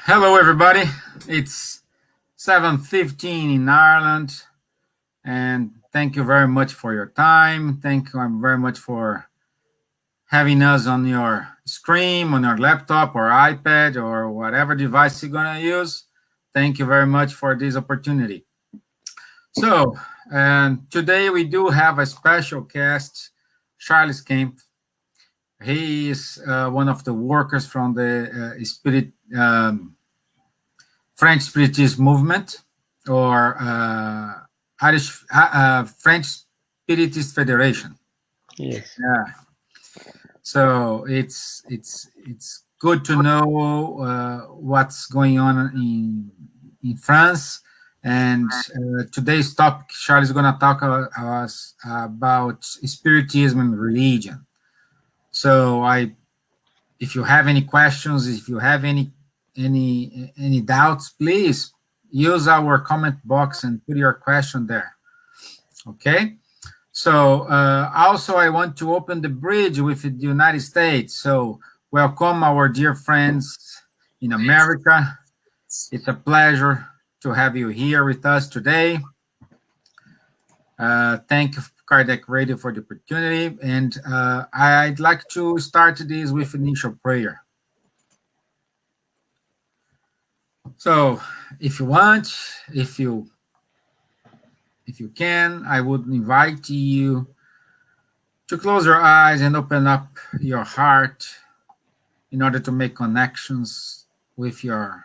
Hello, everybody. It's 7:15 in Ireland, and thank you very much for your time. Thank you very much for having us on your screen, on your laptop or iPad or whatever device you're going to use. Thank you very much for this opportunity. So, today we do have a special guest, Charles Kempf. He is one of the workers from the French Spiritism movement, or Irish French Spiritist Federation. Yes. Yeah. So it's good to know what's going on in France. And today's topic, Charles is going to talk us about Spiritism and religion. So if you have any questions, if you have any doubts, please use our comment box and put your question there. Okay. So also I want to open the bridge with the United States. So welcome our dear friends in America. It's a pleasure to have you here with us today. Thank you, Kardec Radio, for the opportunity. And I'd like to start this with initial prayer. So if you want, if you can, I would invite you to close your eyes and open up your heart in order to make connections with your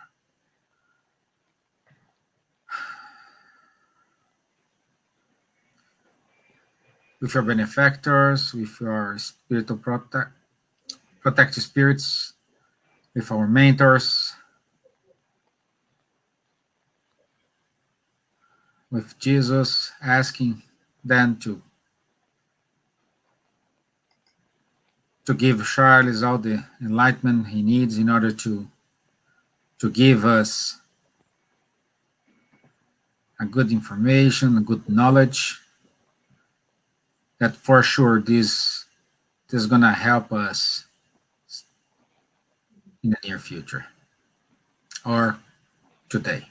benefactors, with your spiritual protective spirits, with our mentors, with Jesus, asking them to give Charles all the enlightenment he needs in order to give us a good information, a good knowledge, that for sure this is going to help us in the near future or today.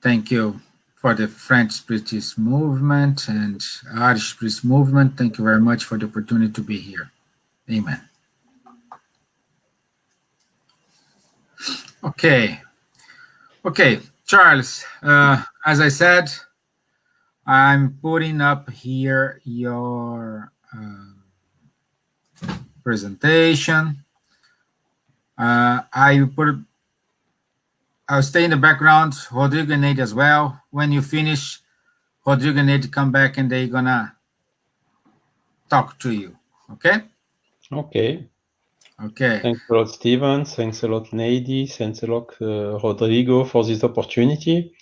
Thank you for the French Spiritist movement and Irish Spiritist movement. Thank you very much for the opportunity to be here. Amen. Okay, Charles, as I said, I'm putting up here your presentation. I'll stay in the background, Rodrigo and Nate as well. When you finish, Rodrigo and Nate come back and they're gonna talk to you, okay? Okay. Okay. Thanks a lot, Steven. Thanks a lot, Nady. Thanks a lot, Rodrigo, for this opportunity.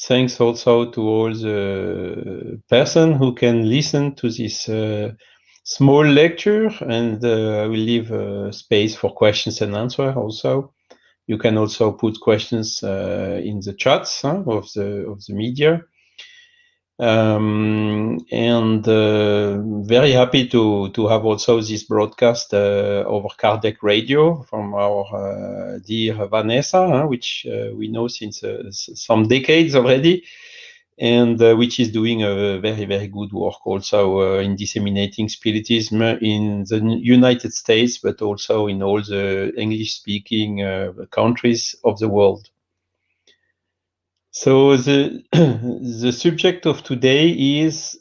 Thanks also to all the person who can listen to this small lecture, and I will leave space for questions and answers also. You can also put questions in the chats of the media. And very happy to have also this broadcast over Kardec Radio from our dear Vanessa, which we know since some decades already, and which is doing a very, very good work also in disseminating Spiritism in the United States, but also in all the English-speaking countries of the world. So the subject of today is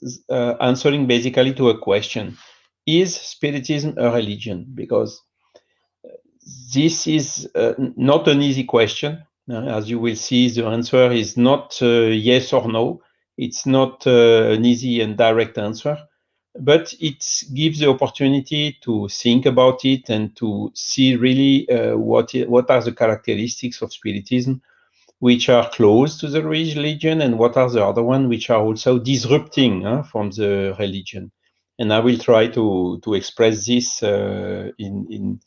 answering basically to a question: is Spiritism a religion? Because this is not an easy question. As you will see, the answer is not yes or no. It's not an easy and direct answer, but it gives the opportunity to think about it and to see really what are the characteristics of Spiritism which are close to the religion, and what are the other ones which are also disrupting from the religion. And I will try to express this in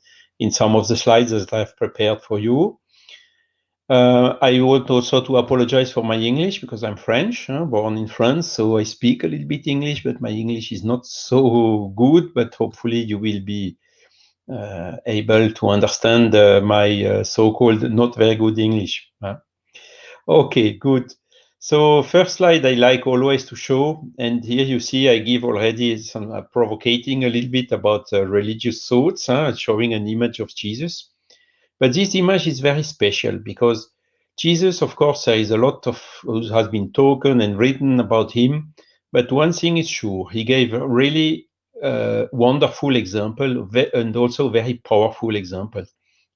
some of the slides that I've prepared for you. I want also to apologize for my English, because I'm French, born in France, so I speak a little bit English, but my English is not so good, but hopefully you will be able to understand my so-called not very good English. Okay, good. So first slide I like always to show, and here you see I give already some provocating a little bit about religious thoughts, showing an image of Jesus. But this image is very special because Jesus, of course, there is a lot of has been spoken and written about him. But one thing is sure, he gave a really wonderful example and also very powerful example.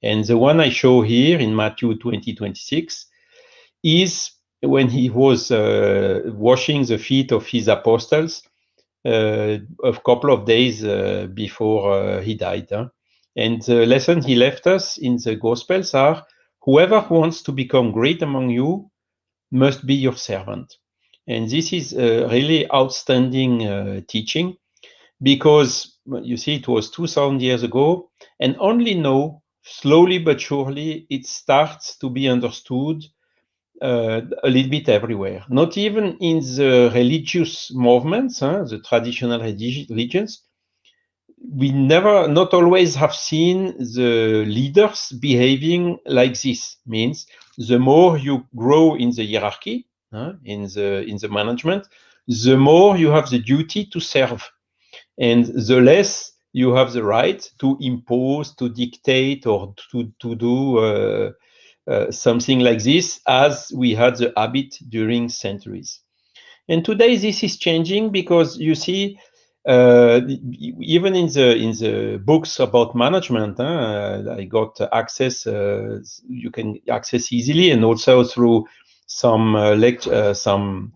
And the one I show here in Matthew 20:26 is when he was washing the feet of his apostles a couple of days before he died. And the lesson he left us in the Gospels are, whoever wants to become great among you must be your servant. And this is a really outstanding teaching because you see, it was 2000 years ago, and only now, slowly but surely, it starts to be understood a little bit everywhere. Not even in the religious movements, the traditional religions. We not always have seen the leaders behaving like this. Means the more you grow in the hierarchy, in the management, the more you have the duty to serve, and the less you have the right to impose, to dictate, or to do something like this, as we had the habit during centuries. And today this is changing because you see, even in the books about management, I got access. You can access easily, and also through some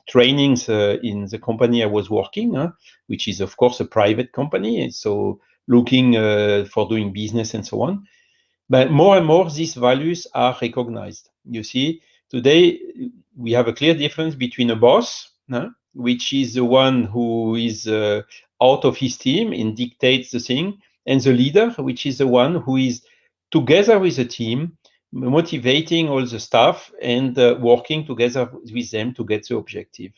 trainings in the company I was working, which is of course a private company, and so looking for doing business and so on. But more and more, these values are recognized. You see, today we have a clear difference between a boss, which is the one who is out of his team and dictates the thing, and the leader, which is the one who is together with the team, motivating all the staff and working together with them to get the objective.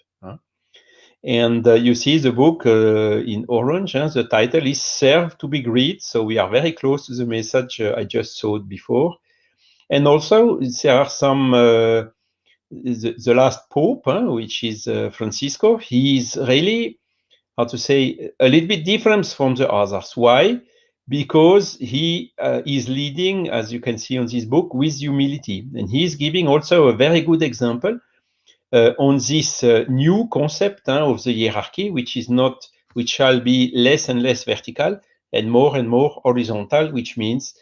And you see the book in orange, the title is Serve to be Great. So we are very close to the message I just showed before. And also there are some, the last Pope, which is Francisco, he is really, how to say, a little bit different from the others. Why? Because he is leading, as you can see on this book, with humility. And he is giving also a very good example on this new concept of the hierarchy, which shall be less and less vertical and more horizontal, which means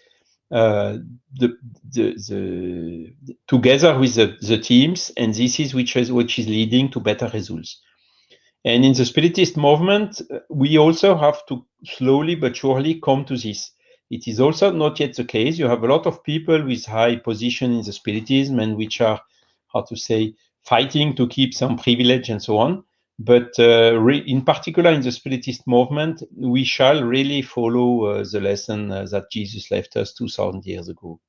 together with the teams, and this is which is leading to better results. And in the Spiritist movement, we also have to slowly but surely come to this. It is also not yet the case. You have a lot of people with high position in the Spiritism and which are, how to say, fighting to keep some privilege and so on. But in particular in the Spiritist movement, we shall really follow the lesson that Jesus left us 2000 years ago.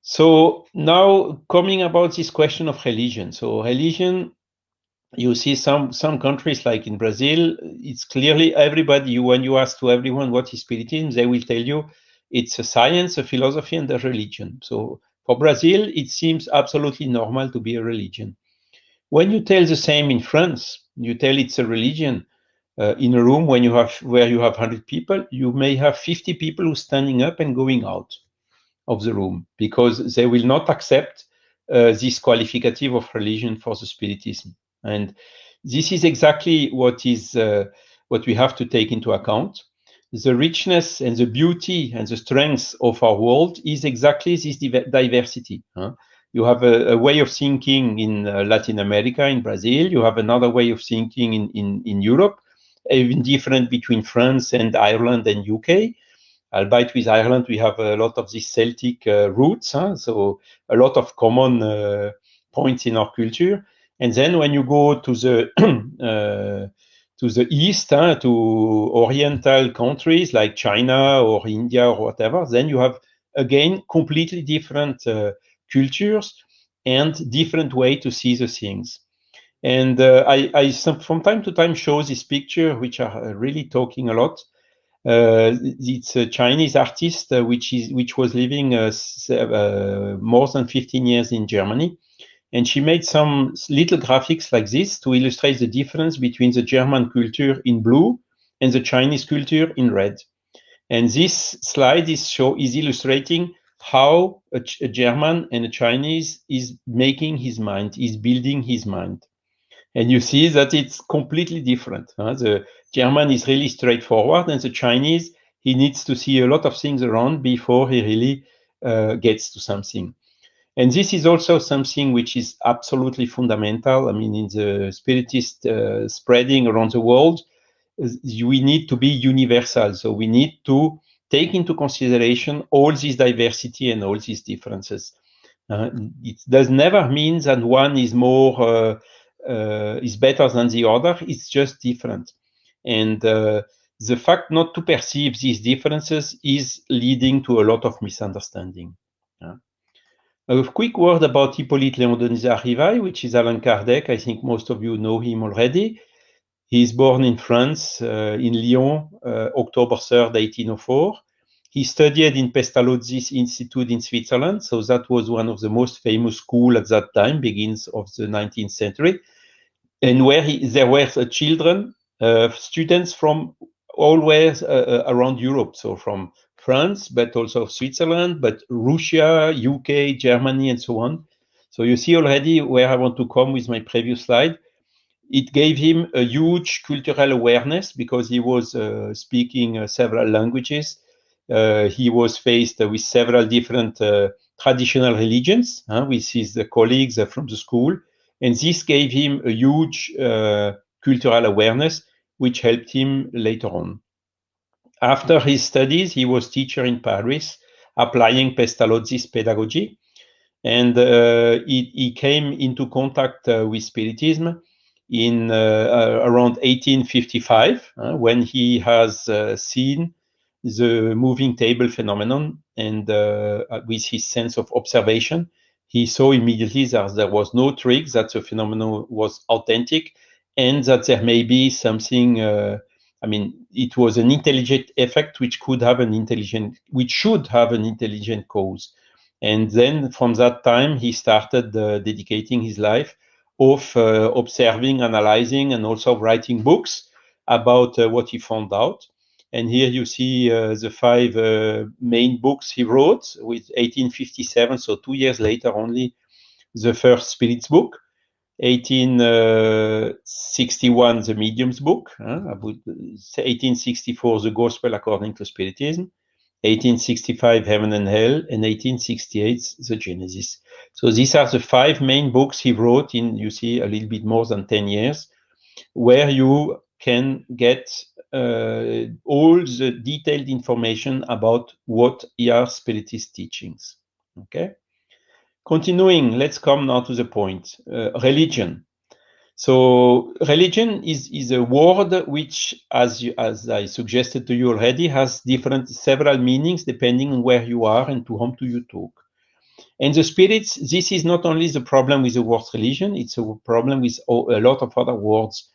So now coming about this question of religion. So religion, you see some countries like in Brazil, it's clearly everybody, when you ask to everyone what is Spiritism, they will tell you it's a science, a philosophy, and a religion. So for Brazil, it seems absolutely normal to be a religion. When you tell the same in France, you tell it's a religion, in a room where you have 100 people, you may have 50 people who standing up and going out of the room because they will not accept this qualificative of religion for the Spiritism. And this is exactly what we have to take into account. The richness and the beauty and the strength of our world is exactly this diversity. You have a way of thinking in Latin America, in Brazil. You have another way of thinking in Europe, even different between France and Ireland and UK. Albeit with Ireland, we have a lot of these Celtic roots, so a lot of common points in our culture. And then when you go to the east, to Oriental countries like China or India or whatever, then you have again completely different cultures and different way to see the things. And I from time to time show this picture, which are really talking a lot. It's a Chinese artist which was living more than 15 years in Germany. And she made some little graphics like this to illustrate the difference between the German culture in blue and the Chinese culture in red. And this slide is illustrating how a German and a Chinese is making his mind, is building his mind. And you see that it's completely different. The German is really straightforward, and the Chinese, he needs to see a lot of things around before he really gets to something. And this is also something which is absolutely fundamental. I mean, in the Spiritist spreading around the world, we need to be universal. So we need to take into consideration all this diversity and all these differences. It does never mean that one is more is better than the other. It's just different. And the fact not to perceive these differences is leading to a lot of misunderstanding. A quick word about Hippolyte Léon Denis Arrivaille, which is Allan Kardec. I think most of you know him already. He is born in France, in Lyon, October 3rd, 1804. He studied in Pestalozzi's Institute in Switzerland, so that was one of the most famous schools at that time, begins of the 19th century, and where there were children, students from always around Europe, so from France, but also Switzerland, but Russia, UK, Germany, and so on. So you see already where I want to come with my previous slide. It gave him a huge cultural awareness because he was speaking several languages. He was faced with several different traditional religions with his colleagues from the school. And this gave him a huge cultural awareness, which helped him later on. After his studies, he was teacher in Paris, applying Pestalozzi's pedagogy. And he came into contact with Spiritism in around 1855, when he has seen the moving table phenomenon, and with his sense of observation, he saw immediately that there was no trick, that the phenomenon was authentic, and that there may be something. I mean, it was an intelligent effect which should have an intelligent cause. And then from that time, he started dedicating his life of observing, analyzing, and also writing books about what he found out. And here you see the five main books he wrote with 1857, so 2 years later only, the first Spirits book, 1861, the Mediums book, about 1864, the Gospel according to Spiritism, 1865, Heaven and Hell, and 1868, the Genesis. So these are the five main books he wrote in, you see, a little bit more than 10 years, where you can get all the detailed information about what are Spiritist teachings. Okay. Continuing, let's come now to the point. Religion. So religion is a word which, as I suggested to you already, has several meanings depending on where you are and to whom do you talk. And the spirits, this is not only the problem with the word religion, it's a problem with a lot of other words.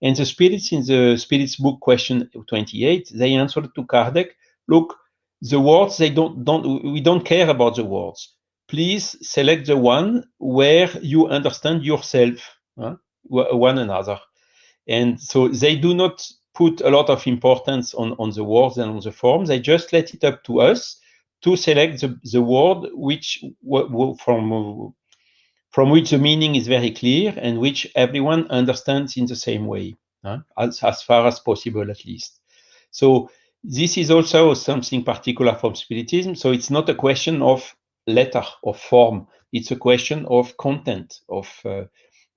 And the spirits in the Spirits book, question 28, they answered to Kardec, look, the words, we don't care about the words. Please select the one where you understand yourself, one another. And so they do not put a lot of importance on the words and on the forms. They just let it up to us to select the word which from which the meaning is very clear and which everyone understands in the same way, as far as possible at least. So this is also something particular from Spiritism. So it's not a question of letter, of form. It's a question of content, of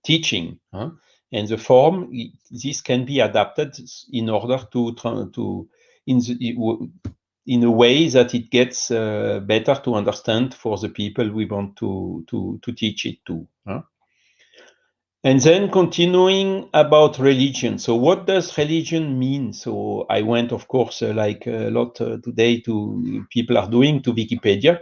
teaching. And the form, this can be adapted in order in a way that it gets better to understand for the people we want to teach it to. And then continuing about religion. So what does religion mean? So I went, of course, like a lot today to people are doing, to Wikipedia.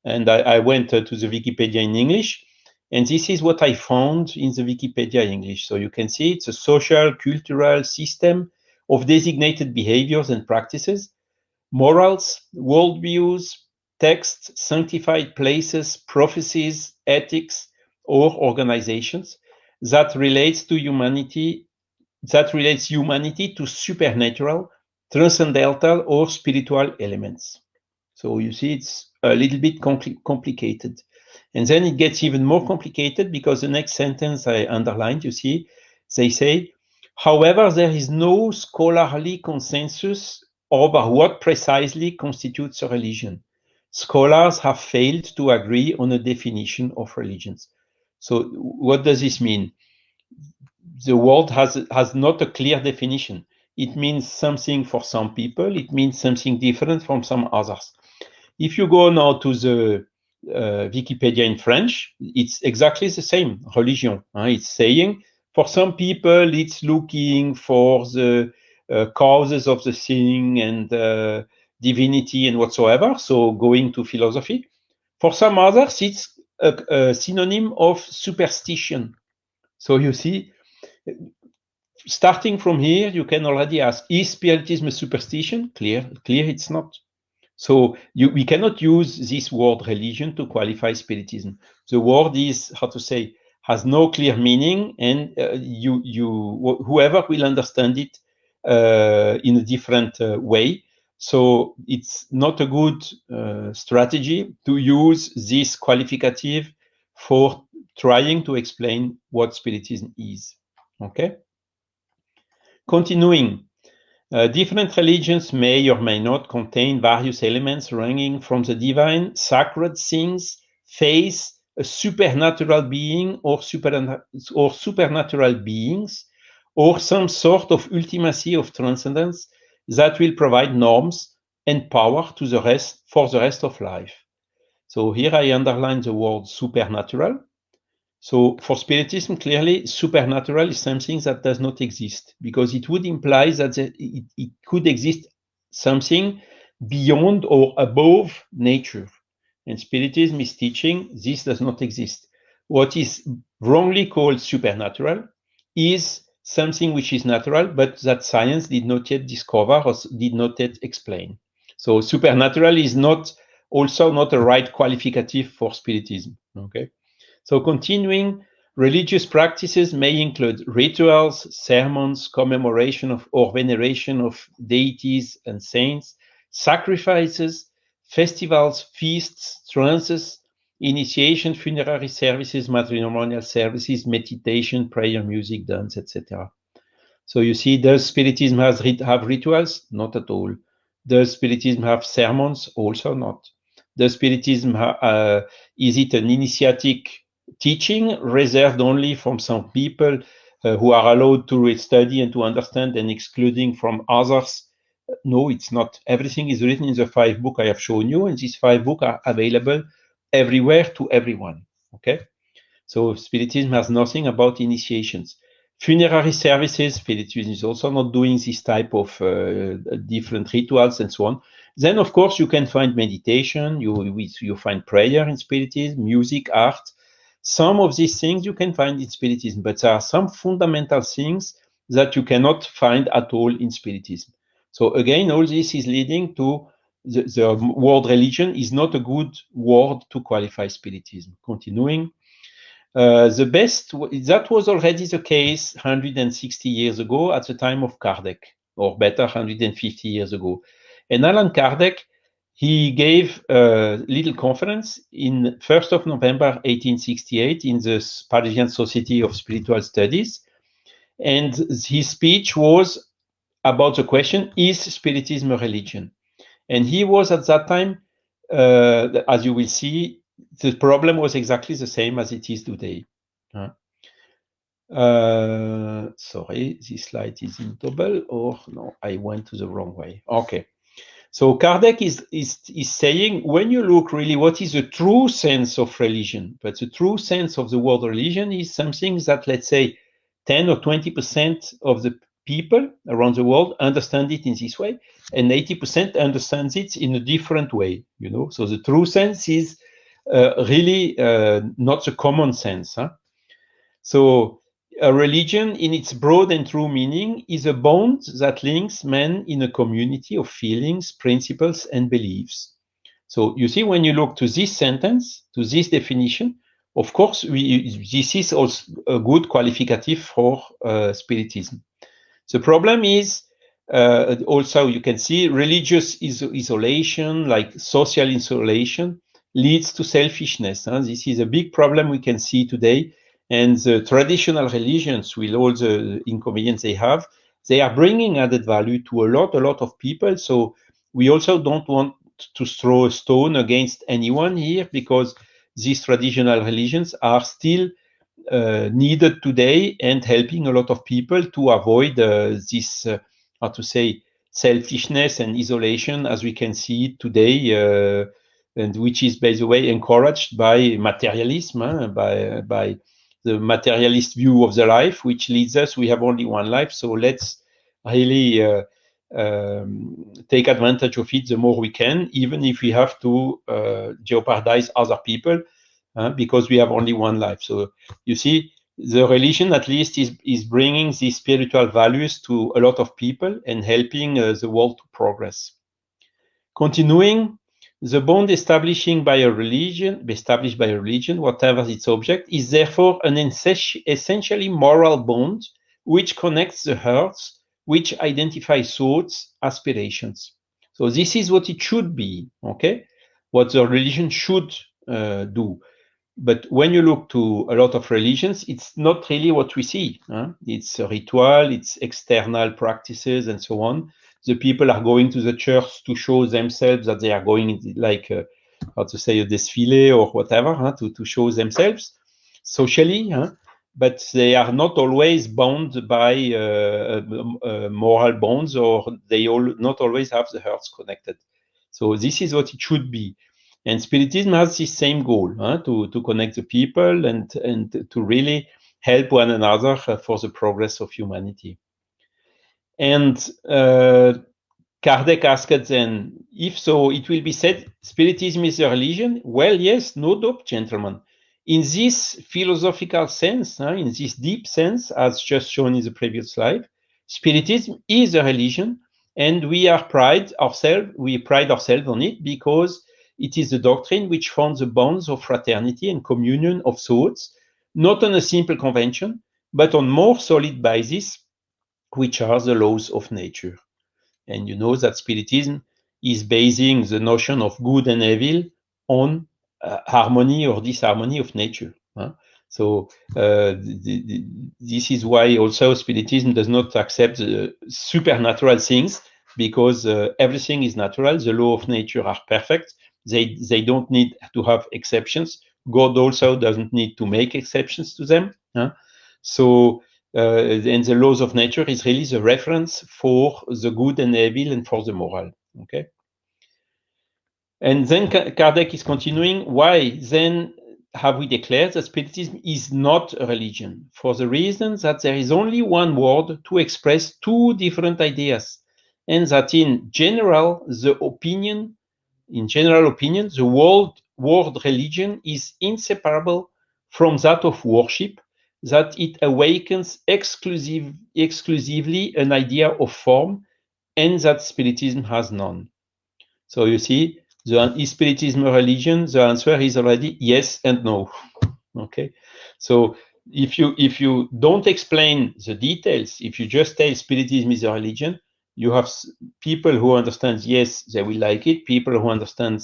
And I went to the Wikipedia in English. And this is what I found in the Wikipedia English. So you can see it's a social, cultural system of designated behaviors and practices, morals, worldviews, texts, sanctified places, prophecies, ethics, or organizations that relates humanity to supernatural, transcendental, or spiritual elements. So you see, it's a little bit complicated. And then it gets even more complicated because the next sentence I underlined, you see, they say, however, there is no scholarly consensus over what precisely constitutes a religion. Scholars have failed to agree on a definition of religions. So what does this mean? The word has not a clear definition. It means something for some people. It means something different from some others. If you go now to the Wikipedia in French, it's exactly the same, religion. It's saying, for some people, it's looking for the causes of the thing and divinity and whatsoever, so going to philosophy. For some others, it's a synonym of superstition. So you see, starting from here, you can already ask, is Spiritism a superstition? Clear it's not. So we cannot use this word religion to qualify Spiritism. The word is, how to say, has no clear meaning, and whoever will understand it in a different way. So it's not a good strategy to use this qualificative for trying to explain what Spiritism is. Okay? Continuing. Different religions may or may not contain various elements ranging from the divine, sacred things, faith, a supernatural being or supernatural beings, or some sort of ultimacy of transcendence that will provide norms and power to for the rest of life. So here I underline the word supernatural. So for Spiritism, clearly, supernatural is something that does not exist, because it would imply that it could exist something beyond or above nature. And Spiritism is teaching this does not exist. What is wrongly called supernatural is something which is natural, but that science did not yet discover or did not yet explain. So supernatural is also not a right qualificative for Spiritism. Okay. So continuing, religious practices may include rituals, sermons, commemoration of or veneration of deities and saints, sacrifices, festivals, feasts, trances, initiation, funerary services, matrimonial services, meditation, prayer, music, dance, etc. So you see, does Spiritism have rituals? Not at all. Does Spiritism have sermons? Also not. Does Spiritism is it an initiatic teaching reserved only from some people who are allowed to study and to understand and excluding from others? No, it's not. Everything is written in the 5 books I have shown you, and these 5 books are available everywhere to everyone. Okay? So Spiritism has nothing about initiations. Funerary services, Spiritism is also not doing this type of different rituals and so on. Then, of course, you can find meditation, you find prayer in Spiritism, music, art. Some of these things you can find in Spiritism, but there are some fundamental things that you cannot find at all in Spiritism. So again, all this is leading to the word religion is not a good word to qualify Spiritism. Continuing. That was already the case 160 years ago at the time of Kardec, or better, 150 years ago. And Allan Kardec, he gave a little conference in 1st of November 1868 in the Parisian Society of Spiritual Studies. And his speech was about the question, is Spiritism a religion? And he was at that time, as you will see, the problem was exactly the same as it is today. Sorry, this slide is in double, or no, I went to the wrong way. Okay. So Kardec is saying, when you look really what is the true sense of religion, but the true sense of the word religion is something that, let's say, 10 or 20% of the people around the world understand it in this way, and 80% understands it in a different way, you know. So the true sense is really not the common sense. Huh? So A religion, in its broad and true meaning, is a bond that links men in a community of feelings, principles, and beliefs. So you see, when you look to this sentence, to this definition, of course, this is also a good qualificative for Spiritism. The problem is also, you can see religious isolation, like social isolation, leads to selfishness. This is a big problem we can see today. And the traditional religions, with all the inconvenience they are bringing added value to a lot of people. So we also don't want to throw a stone against anyone here, because these traditional religions are still needed today and helping a lot of people to avoid this, how to say, selfishness and isolation as we can see it today, and which is, by the way, encouraged by materialism, by the materialist view of the life, which leads us, we have only one life, so let's really take advantage of it the more we can, even if we have to jeopardize other people, because we have only one life. So you see, the religion at least is bringing these spiritual values to a lot of people and helping the world to progress. Continuing, the bond established by a religion, whatever its object, is therefore an essentially moral bond which connects the hearts, which identifies thoughts, aspirations. So this is what it should be, okay? What the religion should do. But when you look to a lot of religions, it's not really what we see. It's a ritual, it's external practices, and so on. The people are going to the church to show themselves that they are going, like, how to say, a desfile or whatever, to show themselves socially. But they are not always bound by moral bonds, or they not always have the hearts connected. So this is what it should be. And Spiritism has this same goal, to connect the people and to really help one another for the progress of humanity. And Kardec asked then, if so, it will be said, Spiritism is a religion? Well, yes, no doubt, gentlemen. In this philosophical sense, in this deep sense, as just shown in the previous slide, Spiritism is a religion, and we pride ourselves on it, because it is a doctrine which forms the bonds of fraternity and communion of thoughts, not on a simple convention, but on more solid basis, which are the laws of nature. And you know that Spiritism is basing the notion of good and evil on harmony or disharmony of nature. So this is why also Spiritism does not accept the supernatural things, because everything is natural. The law of nature are perfect. They don't need to have exceptions. God also doesn't need to make exceptions to them. So and the laws of nature is really the reference for the good and evil and for the moral. Okay. And then Kardec is continuing. Why then have we declared that Spiritism is not a religion? For the reason that there is only one word to express two different ideas, and that in general opinion, the word religion is inseparable from that of worship, that it awakens exclusively an idea of form, and that Spiritism has none. So you see, is Spiritism a religion? The answer is already yes and no. Okay, so if you don't explain the details, if you just say Spiritism is a religion, you have people who understand, yes, they will like it. People who understand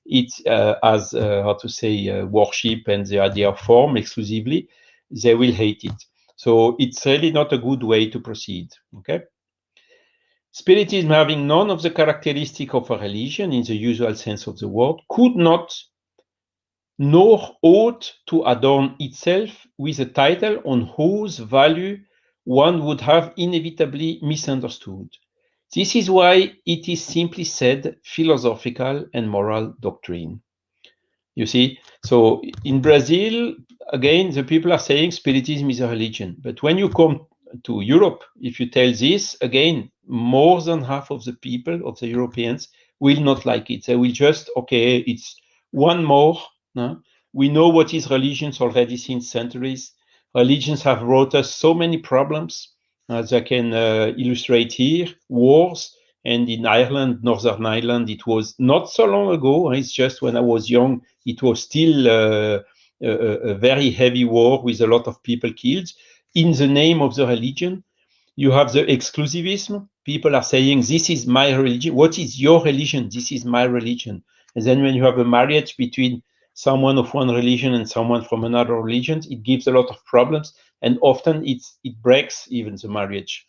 it as how to say worship and the idea of form exclusively, they will hate it. So it's really not a good way to proceed. Okay. Spiritism, having none of the characteristic of a religion in the usual sense of the word, could not nor ought to adorn itself with a title on whose value one would have inevitably misunderstood. This is why it is simply said philosophical and moral doctrine. You see, so in Brazil, again, the people are saying Spiritism is a religion. But when you come to Europe, if you tell this, again, more than half of the people, of the Europeans, will not like it. They will just, okay, it's one more. We know what is religions already since centuries. Religions have brought us so many problems, as I can illustrate here. Wars, and in Ireland, Northern Ireland, it was not so long ago. It's just when I was young, it was still a very heavy war with a lot of people killed in the name of the religion. You have the exclusivism. People are saying, this is my religion. What is your religion? This is my religion. And then when you have a marriage between someone of one religion and someone from another religion, it gives a lot of problems. And often it breaks even the marriage.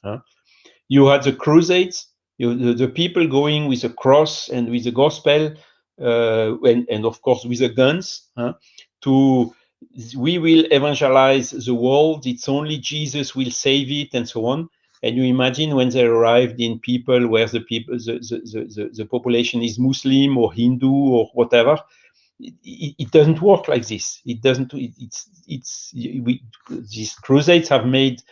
You had the Crusades, the people going with a cross and with the gospel, and of course with the guns, to we will evangelize the world. It's only Jesus will save it, and so on. And you imagine when they arrived in people where the population is Muslim or Hindu or whatever. It doesn't work like this. It doesn't. These crusades have made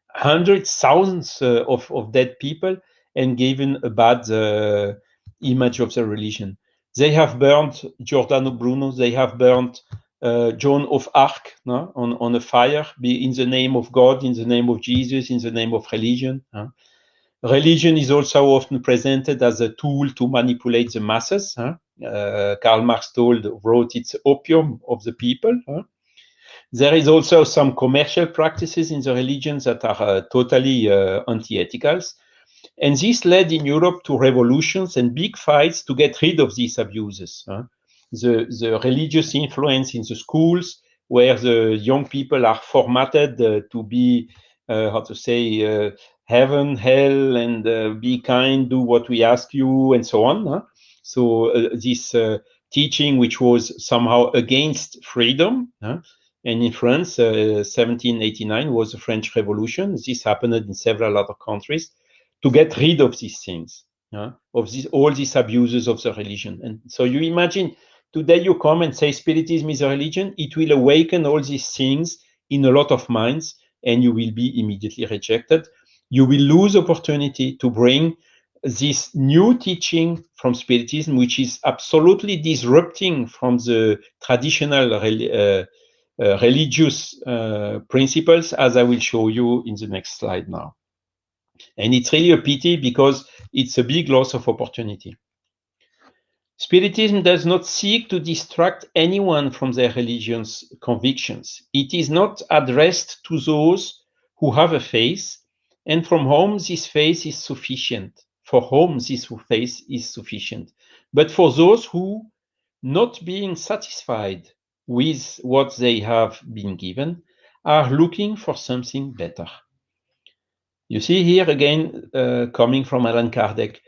hundreds, thousands of dead people and given a bad image of the religion. They have burned Giordano Bruno. They have burned Joan of Arc on a fire in the name of God, in the name of Jesus, in the name of religion. Religion is also often presented as a tool to manipulate the masses. Karl Marx wrote it's opium of the people. There is also some commercial practices in the religions that are totally anti-ethical. And this led in Europe to revolutions and big fights to get rid of these abuses. The religious influence in the schools, where the young people are formatted to be, heaven, hell, and be kind, do what we ask you, and so on. So this teaching, which was somehow against freedom, and in France, 1789 was the French Revolution. This happened in several other countries to get rid of these things, of all these abuses of the religion. And so you imagine today you come and say Spiritism is a religion, it will awaken all these things in a lot of minds, and you will be immediately rejected. You will lose opportunity to bring this new teaching from Spiritism, which is absolutely disrupting from the traditional religious principles, as I will show you in the next slide now. And it's really a pity because it's a big loss of opportunity. Spiritism does not seek to distract anyone from their religious convictions. It is not addressed to those who have a faith and from whom this faith is sufficient. For whom this faith is sufficient. But for those who, not being satisfied with what they have been given, are looking for something better. You see here again, coming from Allan Kardec,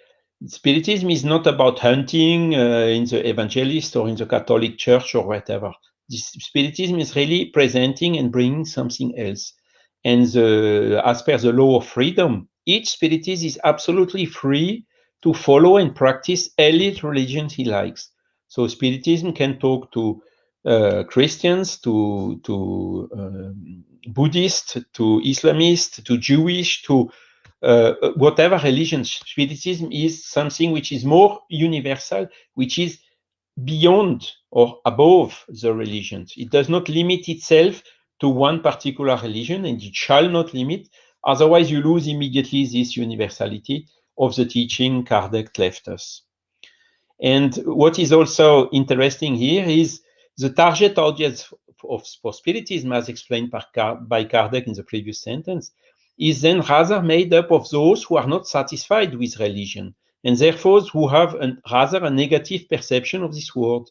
Spiritism is not about hunting in the evangelist or in the Catholic Church or whatever. Spiritism is really presenting and bringing something else. And as per the law of freedom, each spiritist is absolutely free to follow and practice any religion he likes. So Spiritism can talk to Christians, to Buddhists, to Islamists, to Jewish, to whatever religion. Spiritism is something which is more universal, which is beyond or above the religions. It does not limit itself to one particular religion, and it shall not limit. Otherwise, you lose immediately this universality of the teaching Kardec left us. And what is also interesting here is the target audience for Spiritism, as explained by Kardec in the previous sentence, is then rather made up of those who are not satisfied with religion, and therefore who have rather a negative perception of this world.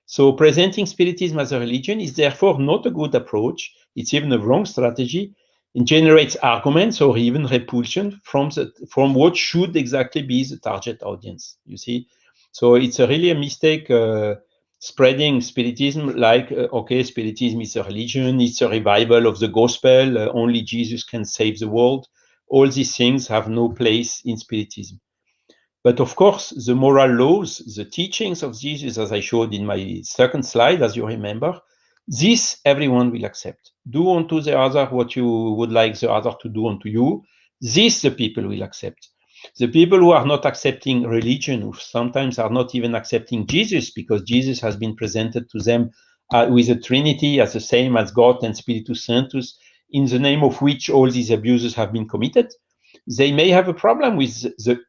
So presenting Spiritism as a religion is therefore not a good approach. It's even a wrong strategy. It generates arguments or even repulsion from what should exactly be the target audience, you see. So it's really a mistake spreading Spiritism like, okay, Spiritism is a religion, it's a revival of the gospel, only Jesus can save the world. All these things have no place in Spiritism. But of course, the moral laws, the teachings of Jesus, as I showed in my second slide, as you remember, this everyone will accept. Do unto the other what you would like the other to do unto you. This the people will accept. The people who are not accepting religion, who sometimes are not even accepting Jesus, because Jesus has been presented to them with the Trinity as the same as God and Spiritus Sanctus, in the name of which all these abuses have been committed. They may have a problem with the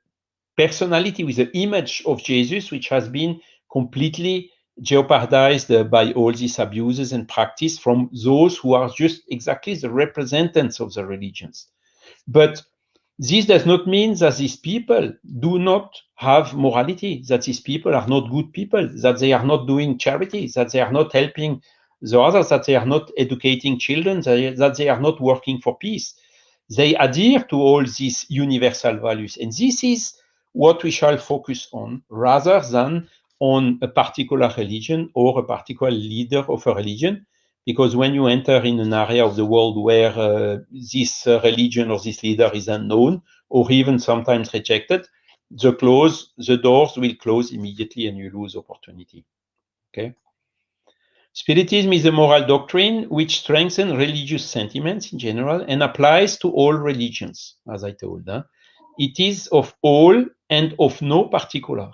personality, with the image of Jesus, which has been completely jeopardized by all these abuses and practice from those who are just exactly the representatives of the religions. But this does not mean that these people do not have morality, that these people are not good people, that they are not doing charity, that they are not helping the others, that they are not educating children, that they are not working for peace. They adhere to all these universal values. And this is what we shall focus on rather than on a particular religion or a particular leader of a religion. Because when you enter in an area of the world where this religion or this leader is unknown or even sometimes rejected, the doors will close immediately and you lose opportunity. Okay. Spiritism is a moral doctrine which strengthens religious sentiments in general and applies to all religions, as I told. It is of all and of no particular.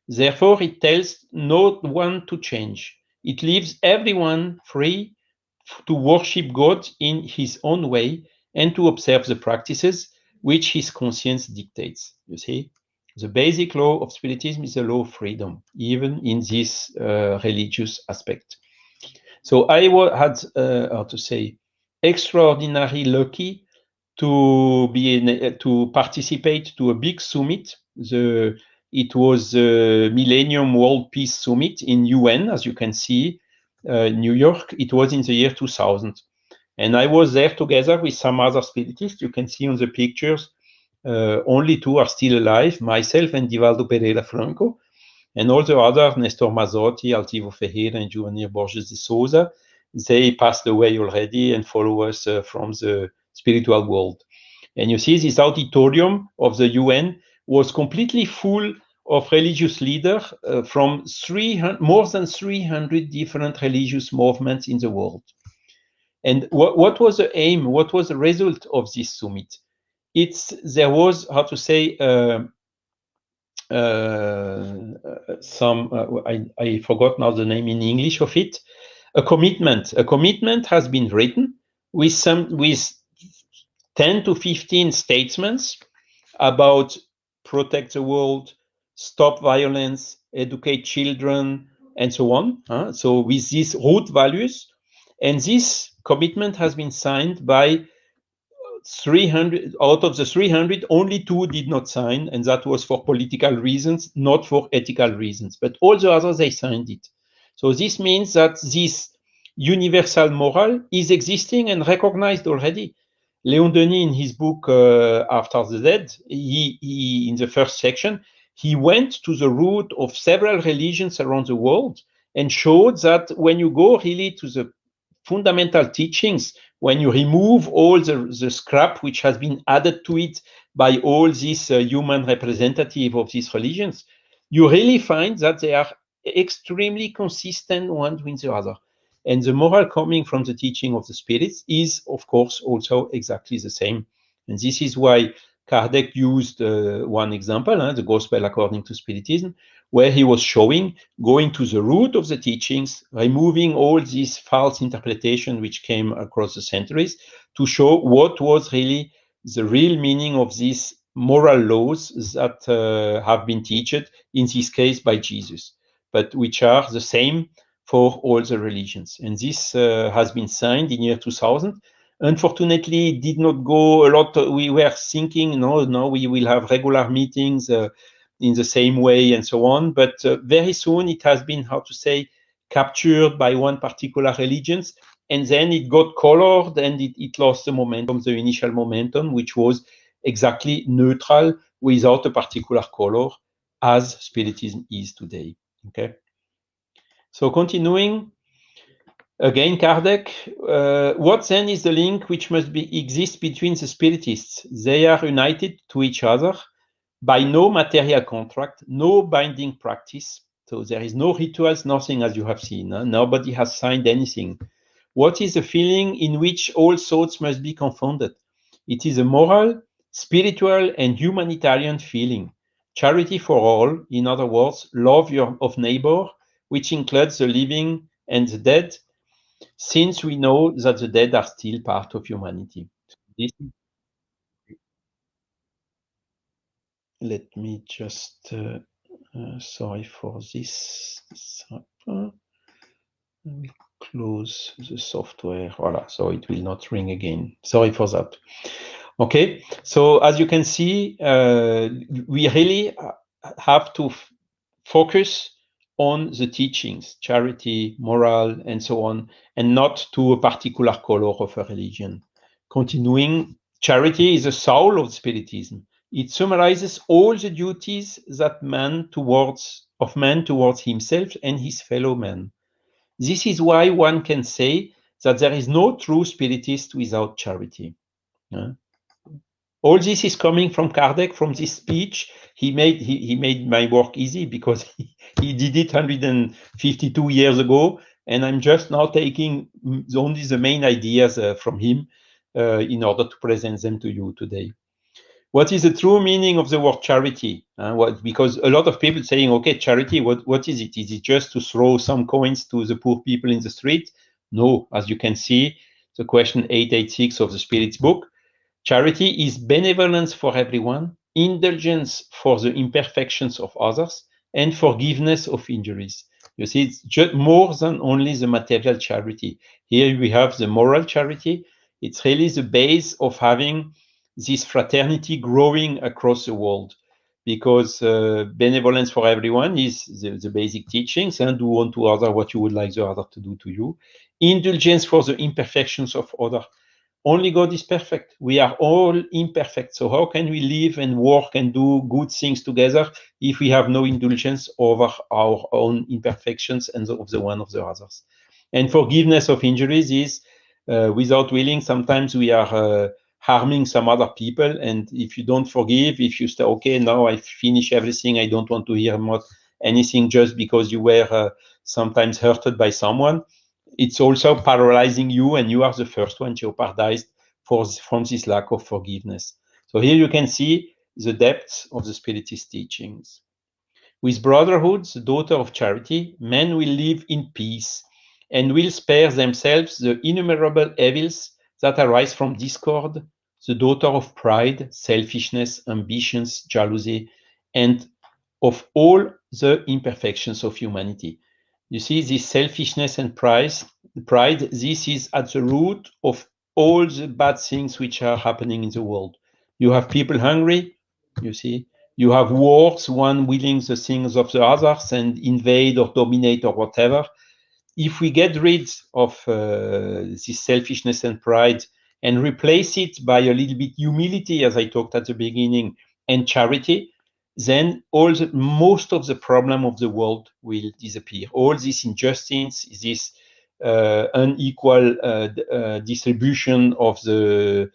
Therefore, it tells no one to change. It leaves everyone free to worship God in his own way and to observe the practices which his conscience dictates. You see, the basic law of Spiritism is a law of freedom, even in this religious aspect. So I had, how to say, extraordinary lucky to to participate to a big summit. It was the Millennium World Peace Summit in UN, as you can see, New York. It was in the year 2000. And I was there together with some other spiritists. You can see on the pictures, only two are still alive, myself and Divaldo Pereira Franco. And all the others, Nestor Mazzotti, Altivo Ferreira, and Juvenir Borges de Souza, they passed away already and follow us from the spiritual world. And you see this auditorium of the UN was completely full of religious leaders from more than 300 different religious movements in the world. And what was the aim? What was the result of this summit? There was, how to say, I forgot now the name in English of it. A commitment. A commitment has been written with 10 to 15 statements about protect the world, stop violence, educate children, and so on. So with these root values, and this commitment has been signed by 300 out of the 300, only 2 did not sign, and that was for political reasons, not for ethical reasons. But all the others, they signed it. So this means that this universal moral is existing and recognized already. Léon Denis, in his book After the Dead, he in the first section, he went to the root of several religions around the world and showed that when you go really to the fundamental teachings, when you remove all the scrap which has been added to it by all these human representatives of these religions, you really find that they are extremely consistent one with the other. And the moral coming from the teaching of the spirits is, of course, also exactly the same. And this is why Kardec used one example, the Gospel according to Spiritism, where he was showing, going to the root of the teachings, removing all these false interpretation which came across the centuries, to show what was really the real meaning of these moral laws that have been taught, in this case by Jesus, but which are the same for all the religions. And this has been signed in year 2000. Unfortunately, it did not go a lot. We were thinking, no, we will have regular meetings in the same way and so on. But very soon it has been, how to say, captured by one particular religion. And then it got colored and it lost the momentum, the initial momentum, which was exactly neutral without a particular color, as Spiritism is today. Okay. So continuing, again, Kardec, what then is the link which must exist between the Spiritists? They are united to each other by no material contract, no binding practice. So there is no rituals, nothing, as you have seen. Nobody has signed anything. What is the feeling in which all thoughts must be confounded? It is a moral, spiritual, and humanitarian feeling. Charity for all, in other words, love of neighbor, which includes the living and the dead, since we know that the dead are still part of humanity. This, let me just, sorry for this. I will close the software. Voila, so it will not ring again. Sorry for that. Okay, so as you can see, we really have to focus on the teachings, charity, moral, and so on, and not to a particular color of a religion. Continuing, charity is the soul of Spiritism. It summarizes all the duties that man towards himself and his fellow man. This is why one can say that there is no true Spiritist without charity. All this is coming from Kardec, from this speech. He made my work easy because he did it 152 years ago, and I'm just now taking only the main ideas from him in order to present them to you today. What is the true meaning of the word charity? Because a lot of people saying, okay, charity, what is it? Is it just to throw some coins to the poor people in the street? No, as you can see, the question 886 of the Spirit's book, charity is benevolence for everyone, indulgence for the imperfections of others, and forgiveness of injuries. You see, it's just more than only the material charity. Here we have the moral charity. It's really the base of having this fraternity growing across the world, because benevolence for everyone is the basic teachings, and do unto other what you would like the other to do to you. Indulgence for the imperfections of other. Only God is perfect. We are all imperfect. So how can we live and work and do good things together if we have no indulgence over our own imperfections and of the one of the others? And forgiveness of injuries is without willing. Sometimes we are harming some other people. And if you don't forgive, if you say, okay, now I finish everything, I don't want to hear more anything just because you were sometimes hurted by someone, it's also paralyzing you, and you are the first one jeopardized from this lack of forgiveness. So here you can see the depths of the Spiritist teachings. With brotherhood, the daughter of charity, men will live in peace and will spare themselves the innumerable evils that arise from discord, the daughter of pride, selfishness, ambitions, jealousy, and of all the imperfections of humanity. You see, this selfishness and pride, this is at the root of all the bad things which are happening in the world. You have people hungry, you see. You have wars, one willing the things of the others and invade or dominate or whatever. If we get rid of this selfishness and pride and replace it by a little bit humility, as I talked at the beginning, and charity, then most of the problem of the world will disappear. All this injustice, this unequal distribution of the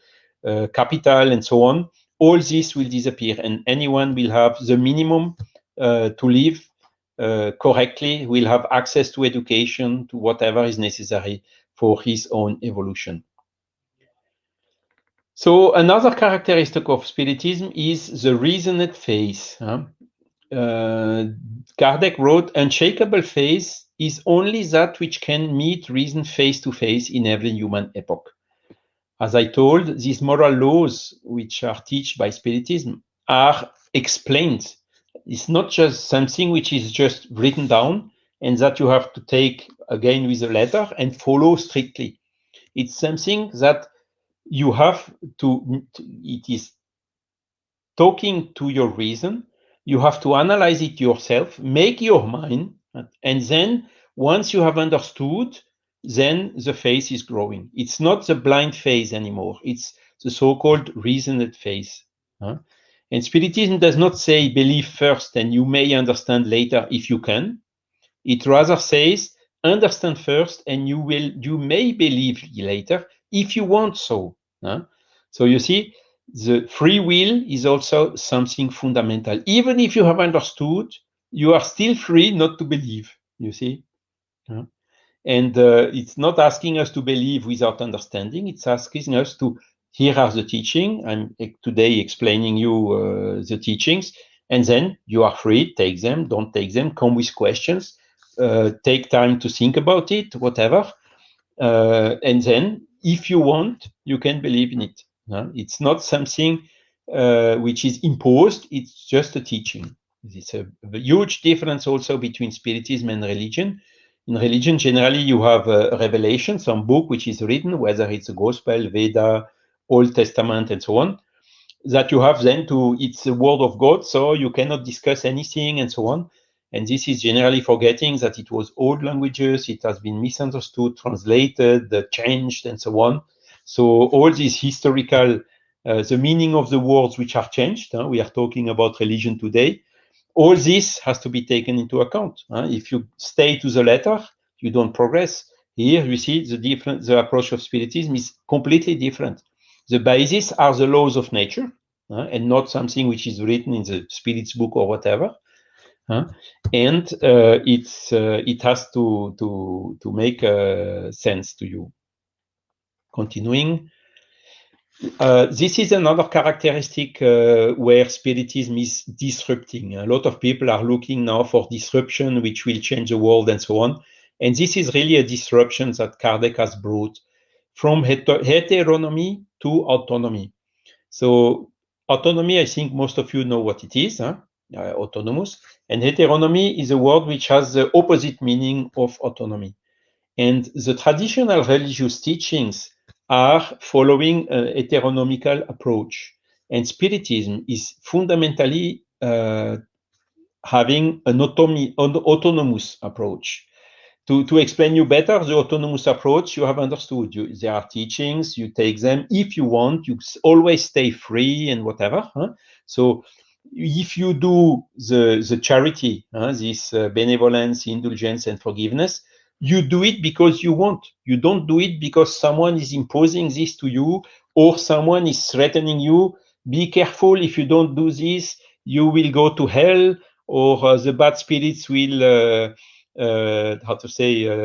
capital and so on, all this will disappear, and anyone will have the minimum to live correctly, will have access to education, to whatever is necessary for his own evolution. So another characteristic of Spiritism is the reasoned faith. Kardec wrote, unshakable faith is only that which can meet reason face to face in every human epoch. As I told, these moral laws which are taught by Spiritism are explained. It's not just something which is just written down and that you have to take again with a letter and follow strictly. It's something that you have to, it is talking to your reason. You have to analyze it yourself, make your mind, and then once you have understood, then the faith is growing. It's not the blind faith anymore. It's the so-called reasoned faith. And Spiritism does not say believe first and you may understand later if you can. It rather says understand first and you may believe later if you want so. So you see, the free will is also something fundamental. Even if you have understood, you are still free not to believe, you see. And it's not asking us to believe without understanding. It's asking us to, here are the teaching. I'm today explaining you the teachings. And then you are free, take them, don't take them, come with questions, take time to think about it, whatever. And then, if you want, you can believe in it. It's not something which is imposed, it's just a teaching. It's a huge difference also between Spiritism and religion. In religion, generally, you have a revelation, some book which is written, whether it's a Gospel, Veda, Old Testament, and so on, that you have then to, it's the word of God, so you cannot discuss anything and so on. And this is generally forgetting that it was old languages, it has been misunderstood, translated, changed, and so on. So all these historical, the meaning of the words which are changed, we are talking about religion today, all this has to be taken into account. If you stay to the letter, you don't progress. Here you see the approach of Spiritism is completely different. The basis are the laws of nature, and not something which is written in the Spirit's book or whatever. And it has to make sense to you. Continuing. This is another characteristic where Spiritism is disrupting. A lot of people are looking now for disruption, which will change the world and so on. And this is really a disruption that Kardec has brought from heteronomy to autonomy. So autonomy, I think most of you know what it is, autonomous. And heteronomy is a word which has the opposite meaning of autonomy. And the traditional religious teachings are following a heteronomical approach. And Spiritism is fundamentally having an autonomous approach. To explain you better, the autonomous approach, you have understood. There are teachings, you take them. If you want, you always stay free and whatever. So if you do the charity, this benevolence, indulgence, and forgiveness, you do it because you want. You don't do it because someone is imposing this to you or someone is threatening you. Be careful, if you don't do this, you will go to hell, or the bad spirits will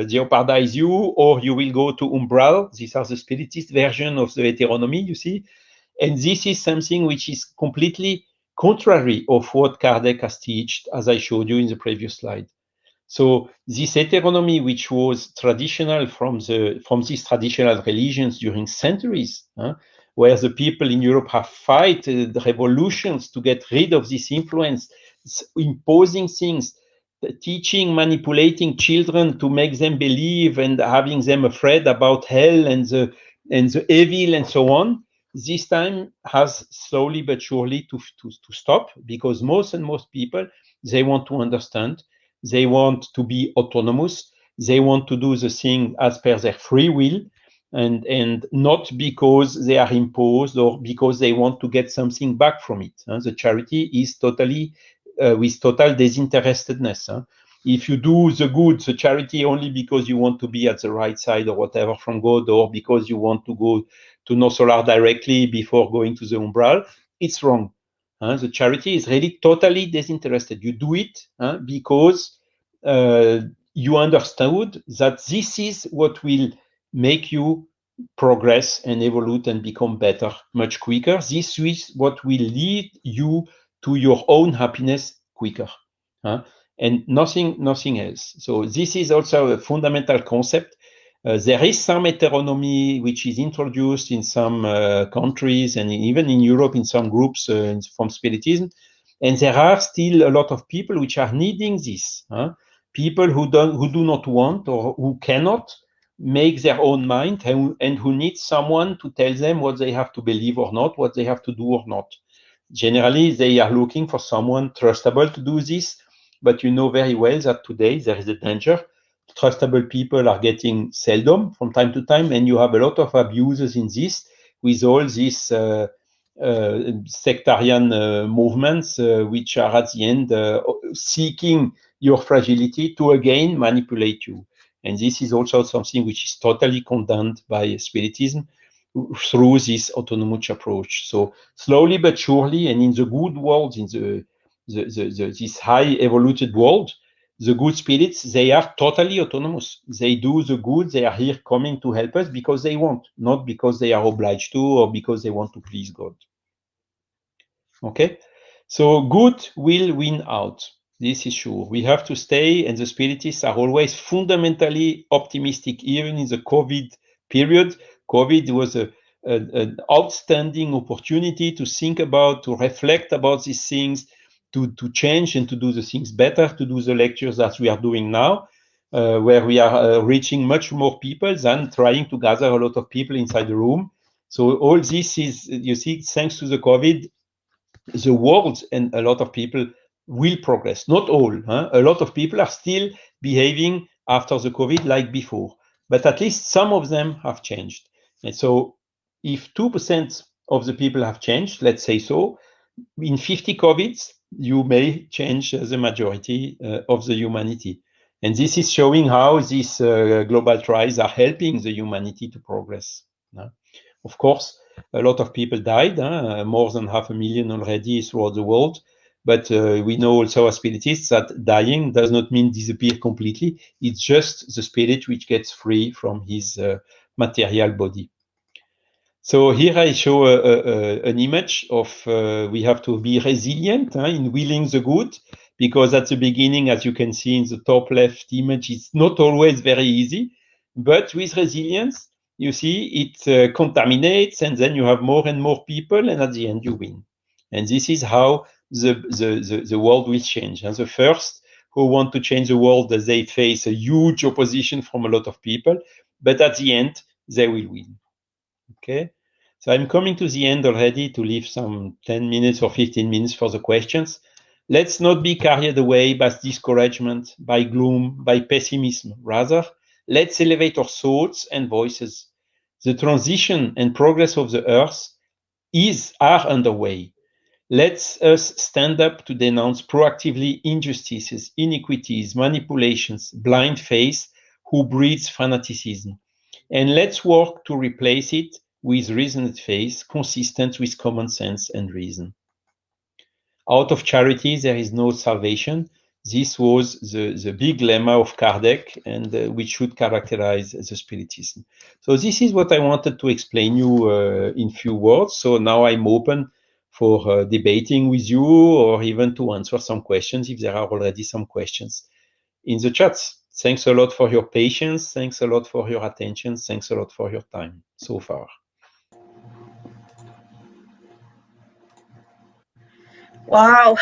jeopardize you, or you will go to umbral. These are the spiritist version of the heteronomy, you see. And this is something which is completely contrary of what Kardec has taught, as I showed you in the previous slide. So this heteronomy, which was traditional from these traditional religions during centuries, where the people in Europe have fought revolutions to get rid of this influence, imposing things, teaching, manipulating children to make them believe and having them afraid about hell and the evil and so on. This time has slowly but surely to stop, because most people, they want to understand, they want to be autonomous, they want to do the thing as per their free will, and not because they are imposed or because they want to get something back from it. The charity is totally with total disinterestedness. If you do the good, the charity, only because you want to be at the right side or whatever from God, or because you want to go to No Solar directly before going to the umbral, it's wrong. The charity is really totally disinterested. You do it because you understood that this is what will make you progress and evolve and become better much quicker. This is what will lead you to your own happiness quicker, and nothing else. So this is also a fundamental concept. There is some heteronomy which is introduced in some countries, and even in Europe in some groups from Spiritism, and there are still a lot of people which are needing this. People who do not want or who cannot make their own mind, and who need someone to tell them what they have to believe or not, what they have to do or not. Generally, they are looking for someone trustable to do this, but you know very well that today there is a danger. Trustable people are getting seldom from time to time, and you have a lot of abuses in this, with all these sectarian movements, which are at the end seeking your fragility to again manipulate you. And this is also something which is totally condemned by Spiritism through this autonomous approach. So slowly but surely, and in the good world, in this high evolved world, the good spirits, they are totally autonomous. They do the good. They are here coming to help us because they want, not because they are obliged to or because they want to please God. Okay, so good will win out. This is sure. We have to stay, and the Spiritists are always fundamentally optimistic, even in the COVID period. COVID was an outstanding opportunity to think about, to reflect about these things, to change and to do the things better, to do the lectures that we are doing now, where we are reaching much more people than trying to gather a lot of people inside the room. So all this is, you see, thanks to the COVID, the world and a lot of people will progress. Not all. Huh? A lot of people are still behaving after the COVID like before, but at least some of them have changed. And so if 2% of the people have changed, let's say so, in 50 COVIDs, you may change the majority of the humanity. And this is showing how these global trials are helping the humanity to progress. Of course, a lot of people died, more than 500,000 already throughout the world. But we know also as spiritists that dying does not mean disappear completely. It's just the spirit which gets free from his material body. So here I show an image of we have to be resilient in willing the good, because at the beginning, as you can see in the top left image, it's not always very easy. But with resilience, you see, it contaminates, and then you have more and more people, and at the end you win. And this is how the world will change. And the first who want to change the world, they face a huge opposition from a lot of people, but at the end, they will win. Okay, so I'm coming to the end already to leave some 10 minutes or 15 minutes for the questions. Let's not be carried away by discouragement, by gloom, by pessimism. Rather, let's elevate our thoughts and voices. The transition and progress of the earth are underway. Let us stand up to denounce proactively injustices, iniquities, manipulations, blind faith who breeds fanaticism. And let's work to replace it with reasoned faith, consistent with common sense and reason. Out of charity, there is no salvation. This was the big lemma of Kardec, and which should characterize the Spiritism. So this is what I wanted to explain you in few words. So now I'm open for debating with you, or even to answer some questions if there are already some questions in the chats. Thanks a lot for your patience. Thanks a lot for your attention. Thanks a lot for your time so far. Wow,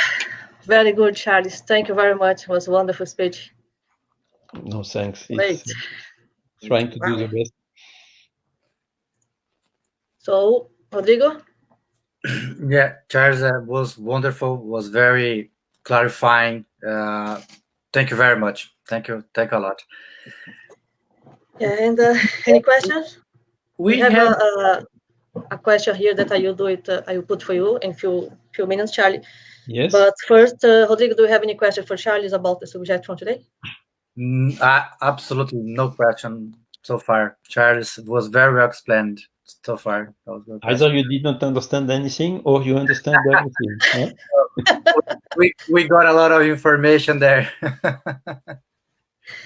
very good, Charles. Thank you very much. It was a wonderful speech. No, thanks. Great. It's trying to do the best. So, Rodrigo? Yeah, Charles, was wonderful, was very clarifying. Thank you very much. Thank you a lot. Yeah, and any questions? We have a question here that I will do it. I will put for you in few minutes, Charlie. Yes. But first, Rodrigo, do you have any question for Charles about the subject from today? Absolutely no question so far. Charles was very well explained so far. Either you did not understand anything, or you understand everything. Yeah? we got a lot of information there.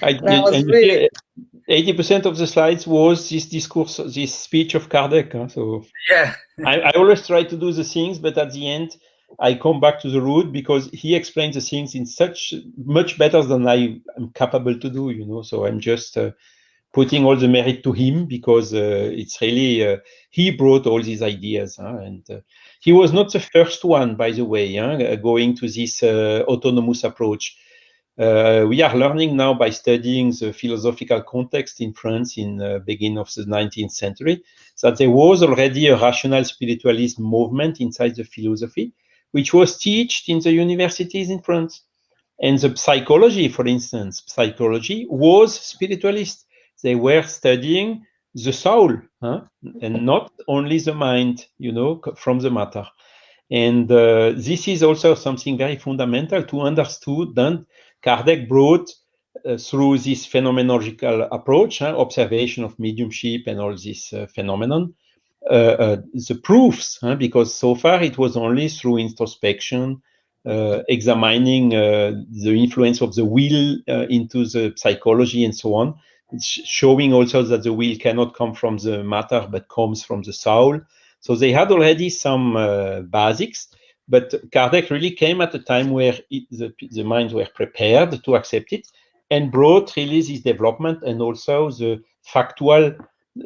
80% of the slides was this discourse, this speech of Kardec. So yeah, I always try to do the things, but at the end, I come back to the root, because he explains the things in such much better than I am capable to do. So I'm just putting all the merit to him, because it's really he brought all these ideas, and he was not the first one, by the way, going to this autonomous approach. We are learning now by studying the philosophical context in France in the beginning of the 19th century, that there was already a rational spiritualist movement inside the philosophy, which was taught in the universities in France. And the psychology, for instance, psychology was spiritualist. They were studying the soul, and not only the mind, from the matter. And this is also something very fundamental to understood. Then Kardec brought through this phenomenological approach, observation of mediumship and all this phenomenon, the proofs, because so far it was only through introspection, examining the influence of the will into the psychology and so on. It's showing also that the will cannot come from the matter, but comes from the soul. So they had already some basics, But Kardec really came at a time where the minds were prepared to accept it, and brought really this development and also the factual,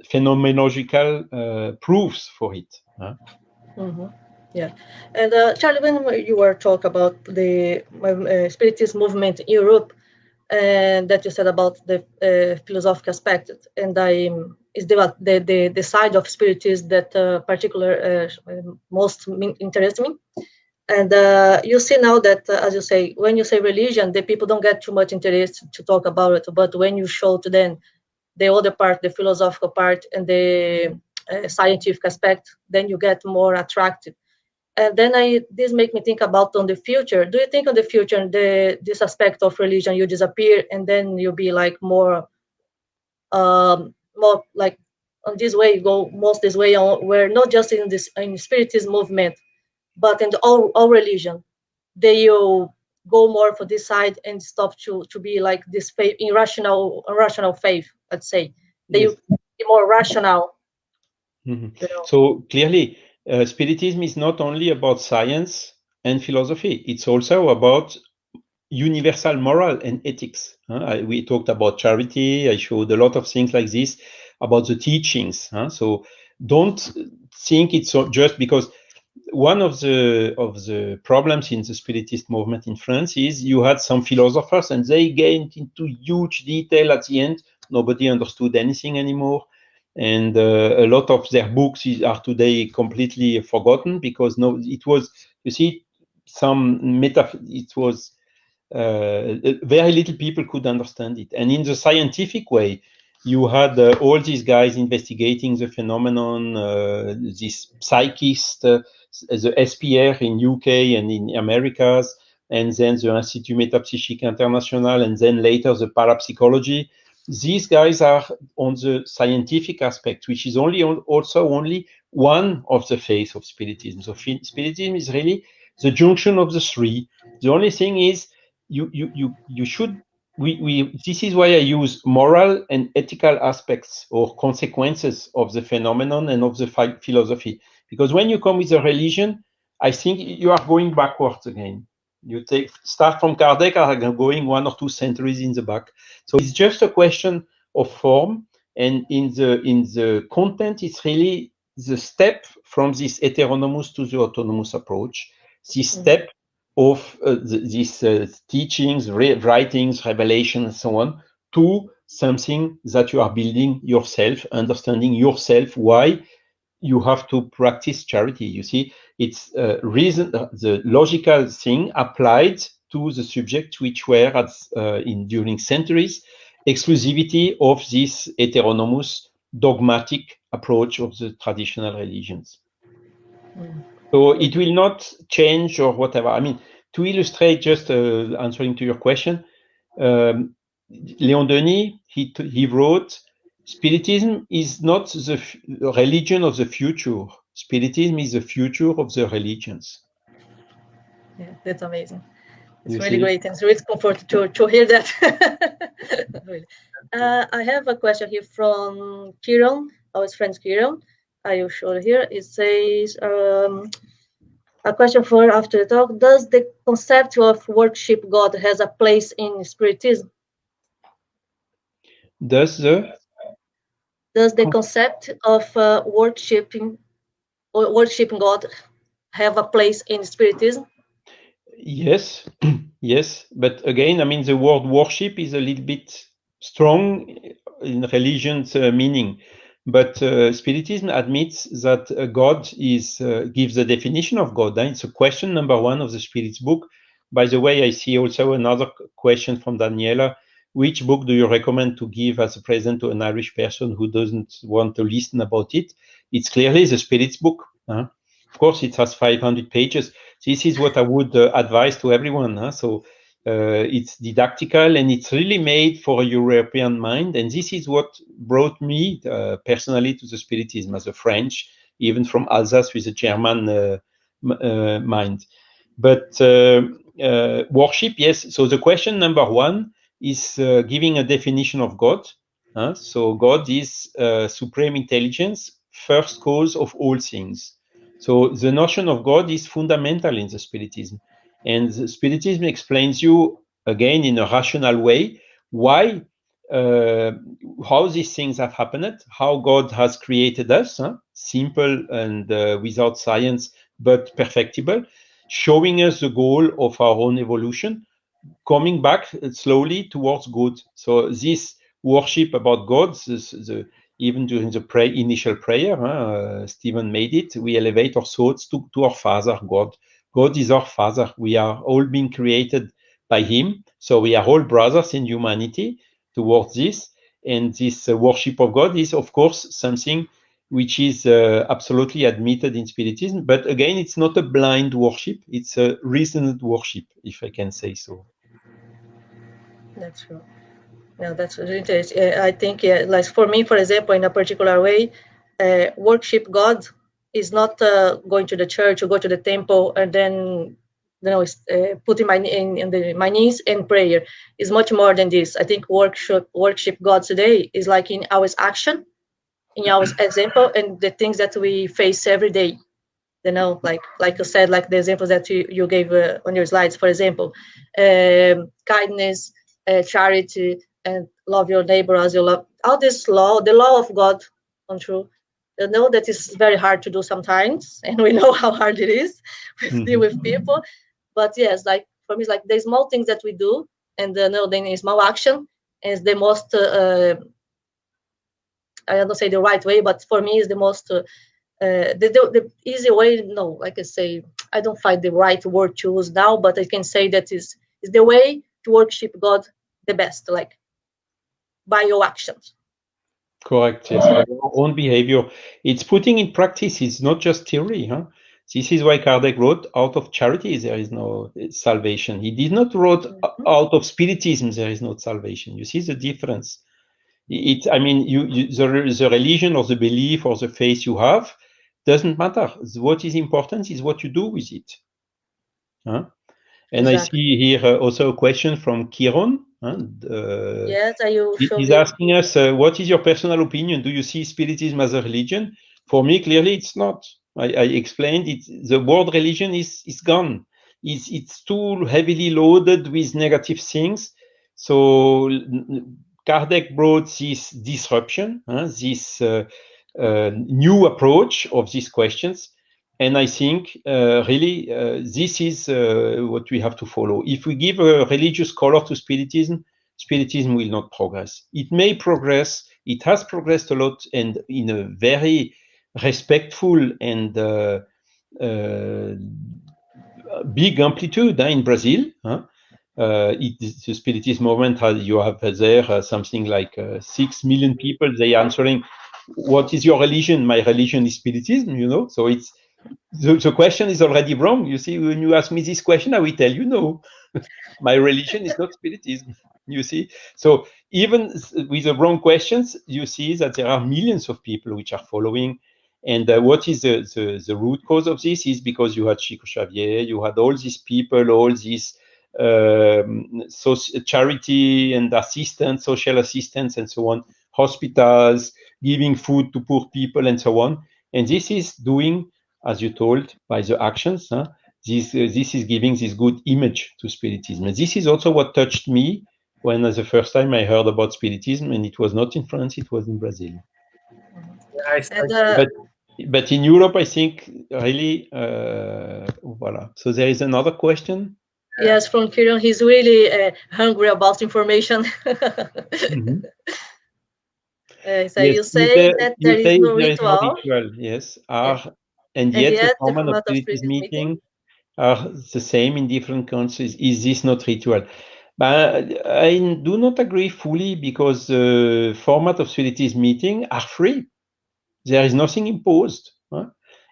phenomenological proofs for it. Yeah, and Charlie, when you were talking about the Spiritist movement in Europe, and that you said about the philosophical aspect, and is the side of Spiritism that particular most interests me. And you see now that, as you say, when you say religion, the people don't get too much interest to talk about it. But when you show to them the other part, the philosophical part, and the scientific aspect, then you get more attracted. And then this make me think about on the future. Do you think on the future this aspect of religion you disappear, and then you'll be like more like on this way, go most this way on, where not just in Spiritism movement, but in all religion, they will go more for this side and stop to be like this faith, irrational faith, let's say. They Yes. will be more rational. So clearly, Spiritism is not only about science and philosophy, it's also about universal moral and ethics. We talked about charity. I showed a lot of things like this about the teachings. So don't think it's just because one of the problems in the Spiritist movement in France is you had some philosophers and they gained into huge detail at the end. Nobody understood anything anymore. And a lot of their books are today completely forgotten because it was, you see, it was very little people could understand it. And in the scientific way, you had all these guys investigating the phenomenon, this psychist, the SPR in UK and in Americas, and then the Institut Métapsychique International, and then later the parapsychology. These guys are on the scientific aspect, which is also only one of the faiths of Spiritism. So Spiritism is really the junction of the three. The only thing is you should this is why I use moral and ethical aspects or consequences of the phenomenon and of the philosophy, because when you come with a religion, I think you are going backwards again. You start from Kardec, are going 1 or 2 centuries in the back. So it's just a question of form, and in the content, it's really the step from this heteronomous to the autonomous approach. This step of these teachings, writings, revelation, and so on, to something that you are building yourself, understanding yourself why you have to practice charity. You see, it's reason, the logical thing applied to the subjects which were during centuries exclusivity of this heteronomous dogmatic approach of the traditional religions. So it will not change or whatever. I mean, to illustrate, just answering to your question, Léon Denis, he wrote, Spiritism is not the religion of the future. Spiritism is the future of the religions. Yeah, that's amazing. It's really great, and it's really comforting to hear that. Really. I have a question here from Kiran, our friend Kiran. I will show it here. It says, a question for after the talk: does the concept of worship God has a place in Spiritism? Does the concept of worshiping God have a place in Spiritism? Yes, yes. But again, I mean, the word worship is a little bit strong in religion's meaning. But Spiritism admits that God gives the definition of God. It's a question number 1 of the Spirit's book. By the way, I see also another question from Daniela. Which book do you recommend to give as a present to an Irish person who doesn't want to listen about it? It's clearly the Spirit's book. Of course, it has 500 pages. This is what I would advise to everyone. So it's didactical and it's really made for a European mind. And this is what brought me personally to the Spiritism as a French, even from Alsace with a German mind. But worship, yes. So the question number 1 is giving a definition of God. So God is supreme intelligence, first cause of all things. So the notion of God is fundamental in the Spiritism. And the Spiritism explains you, again, in a rational way, why, how these things have happened, how God has created us, simple and without science, but perfectible, showing us the goal of our own evolution, coming back slowly towards good. So this worship about God, even during the initial prayer, Stephen made it, we elevate our thoughts to our Father, God. God is our Father. We are all being created by Him. So we are all brothers in humanity towards this. And this worship of God is, of course, something which is absolutely admitted in Spiritism. But again, it's not a blind worship. It's a reasoned worship, if I can say so. That's true. Yeah, that's really interesting. I think, like for me, for example, in a particular way, worship God is not going to the church or go to the temple and then, putting my knees in prayer. Is much more than this. I think worship God today is like in our action, in our example, and the things that we face every day. Like you said, like the examples that you gave on your slides, for example, kindness, charity, and love your neighbor as you love. All this law, the law of God, on true. You know that is very hard to do sometimes, and we know how hard it is with deal with people. But yes, like for me, it's like the small things that we do, and then a small action is the most. I don't say the right way, but for me, is the most. The easy way, no, like I say, I don't find the right word to use now, but I can say that is the way to worship God the best, like by your actions. Correct, yes, by our own behavior. It's putting in practice, it's not just theory. This is why Kardec wrote, out of charity there is no salvation. He did not wrote out of Spiritism there is no salvation. You see the difference. I mean, the religion or the belief or the faith you have doesn't matter. What is important is what you do with it. And exactly. I see here also a question from Kiron. Yes, he's asking us, what is your personal opinion? Do you see Spiritism as a religion? For me, clearly, it's not. I explained it. The word religion is gone. It's too heavily loaded with negative things. So Kardec brought this disruption, this new approach of these questions. And I think really this is what we have to follow. If we give a religious color to Spiritism, Spiritism will not progress. It may progress. It has progressed a lot, and in a very respectful and big amplitude in Brazil. The Spiritism movement you have there something like 6 million people. They answering, "What is your religion?" My religion is Spiritism. So it's the question is already wrong. You see, when you ask me this question, I will tell you no. My religion is not Spiritism. You see, so even with the wrong questions, you see that there are millions of people which are following. And what is the root cause of this is because you had Chico Xavier, you had all these people, all these charity and assistance, social assistance, and so on, hospitals, giving food to poor people, and so on. And this is doing, as you told, by the actions. This is giving this good image to Spiritism. And this is also what touched me when the first time I heard about Spiritism, and it was not in France, it was in Brazil. But in Europe, I think really, voila. So there is another question. Yes, from Kieran, he's really hungry about information. So yes, you say that there is no ritual. Yes, and yet the format of Spiritism meeting are the same in different countries. Is this not ritual? But I do not agree fully, because the format of Spiritism meeting are free. There is nothing imposed.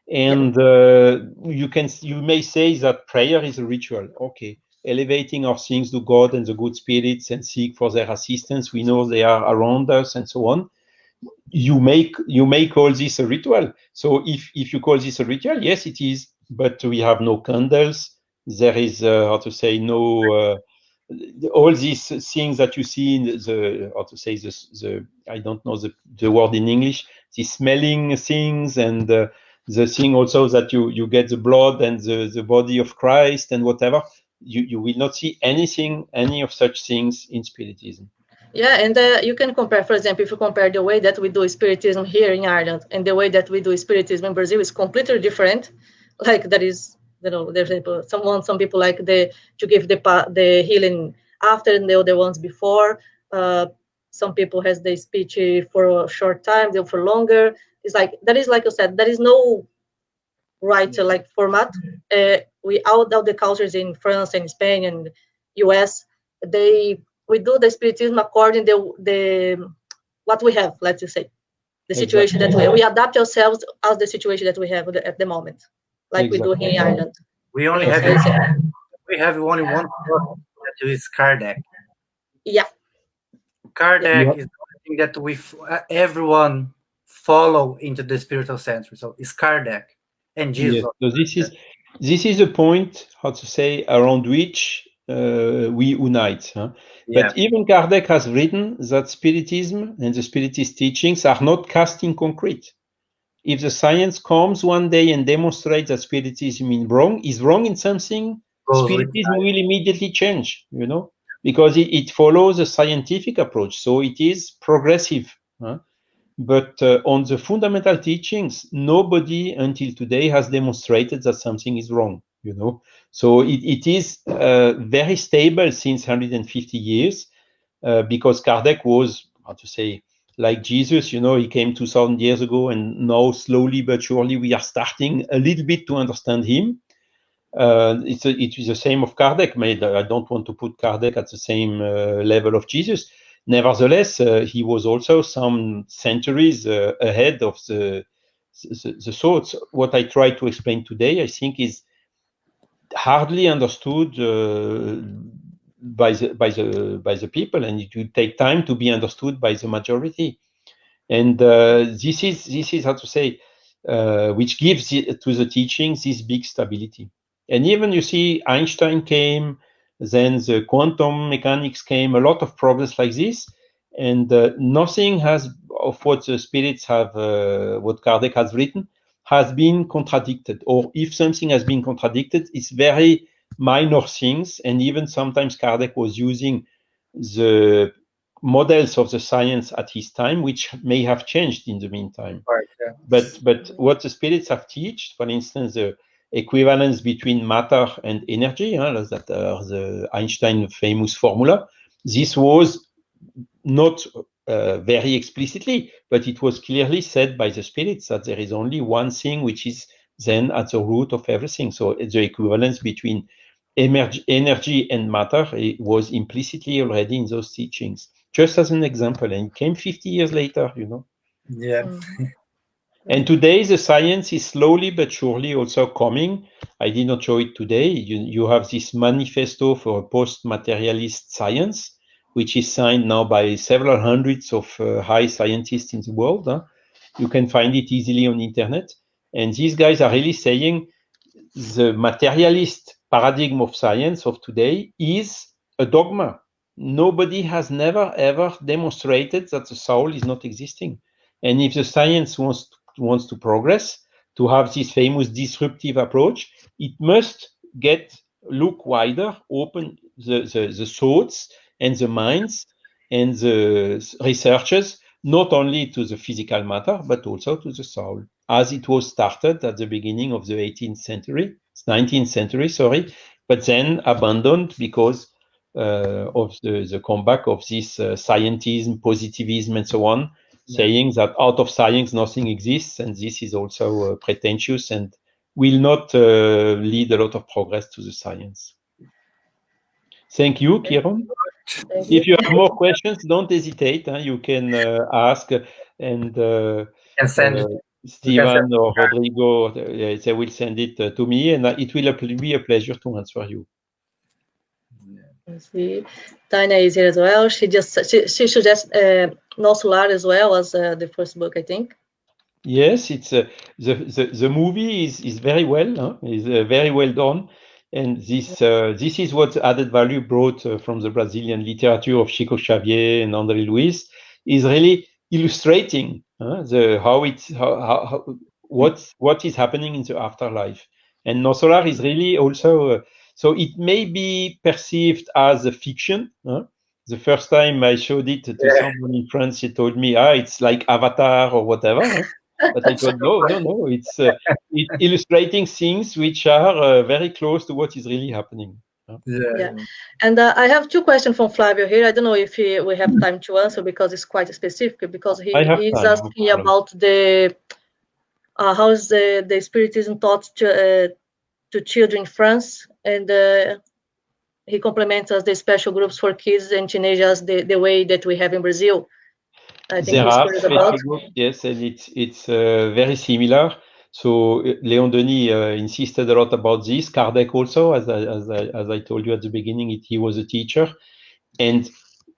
And you may say that prayer is a ritual. Okay, elevating our things to God and the good spirits and seek for their assistance. We know they are around us and so on. You may call this a ritual. So if you call this a ritual, yes, it is. But we have no candles. There is no all these things that you see in the I don't know the word in English. The smelling things and the thing also that you get the blood and the body of Christ and whatever. You will not see any of such things in Spiritism. Yeah, and you can compare, for example, if you compare the way that we do Spiritism here in Ireland and the way that we do Spiritism in Brazil is completely different. Like that is, there's some people like to give the healing after and the other ones before. Some people has the speech for a short time, then for longer. It's like that is like I said, there is no right like format. We all the cultures in France and Spain and US, we do the Spiritism according the what we have, let's just say, the situation that we adapt ourselves as the situation that we have at the moment, like we do here in Ireland. We only have only one person that is Kardec. Yeah. Kardec is the thing that everyone follow into the spiritual center. So it's Kardec and Jesus. So this is a point, how to say, around which we unite. Huh? Yeah. But even Kardec has written that Spiritism and the Spiritist teachings are not cast in concrete. If the science comes one day and demonstrates that Spiritism is wrong in something, Spiritism will immediately change, because it follows a scientific approach. So it is progressive. Huh? But on the fundamental teachings, nobody until today has demonstrated that something is wrong, So it is very stable since 150 years because Kardec was, how to say, like Jesus, he came 2,000 years ago, and now slowly but surely we are starting a little bit to understand him. It is the same of Kardec. I don't want to put Kardec at the same level of Jesus. Nevertheless, he was also some centuries ahead of the thoughts. What I try to explain today, I think, is hardly understood by the people, and it will take time to be understood by the majority. And this is how to say, which gives to the teachings this big stability. And even you see, Einstein came, then the quantum mechanics came, a lot of progress like this, and nothing of what the spirits have, what Kardec has written, has been contradicted. Or if something has been contradicted, it's very minor things, and even sometimes Kardec was using the models of the science at his time, which may have changed in the meantime. Right, yeah. But what the spirits have taught, for instance, the equivalence between matter and energy, that the Einstein famous formula, this was not very explicitly, but it was clearly said by the spirits that there is only one thing which is then at the root of everything. So the equivalence between energy and matter was implicitly already in those teachings, just as an example, and it came 50 years later, Yeah. And today the science is slowly but surely also coming. I did not show it today. You have this manifesto for a post-materialist science, which is signed now by several hundreds of high scientists in the world. You can find it easily on internet. And these guys are really saying the materialist paradigm of science of today is a dogma. Nobody has never ever demonstrated that the soul is not existing. And if the science wants to progress, to have this famous disruptive approach, it must look wider, open the thoughts and the minds and the researchers, not only to the physical matter, but also to the soul, as it was started at the beginning of the 19th century, sorry, but then abandoned because of the comeback of this scientism, positivism, and so on, saying that out of science nothing exists, and this is also pretentious and will not lead a lot of progress to the science. Thank you, Kieron. If you have more questions, don't hesitate. You can ask, and Steven or Rodrigo, they will send it to me, and it will be a pleasure to answer you. See, Tanya is here as well. She suggests No Solar as well as the first book, I think. Yes, it's the movie is very well, is very well done, and this is what added value brought from the Brazilian literature of Chico Xavier and André Luiz, is really illustrating what is happening in the afterlife. And No Solar is really also, so it may be perceived as a fiction. The first time I showed it to someone in France, he told me, it's like Avatar or whatever. But I thought, no, it's illustrating things which are very close to what is really happening. Yeah. And I have two questions from Flavio here. I don't know if we have time to answer because it's quite specific, because he's asking about the how is the Spiritism taught to children in France, and he complements us the special groups for kids and teenagers the way that we have in Brazil. I think there he's are curious special about. groups, yes, and it's very similar. So Léon Denis insisted a lot about this. Kardec also, as I told you at the beginning, he was a teacher, and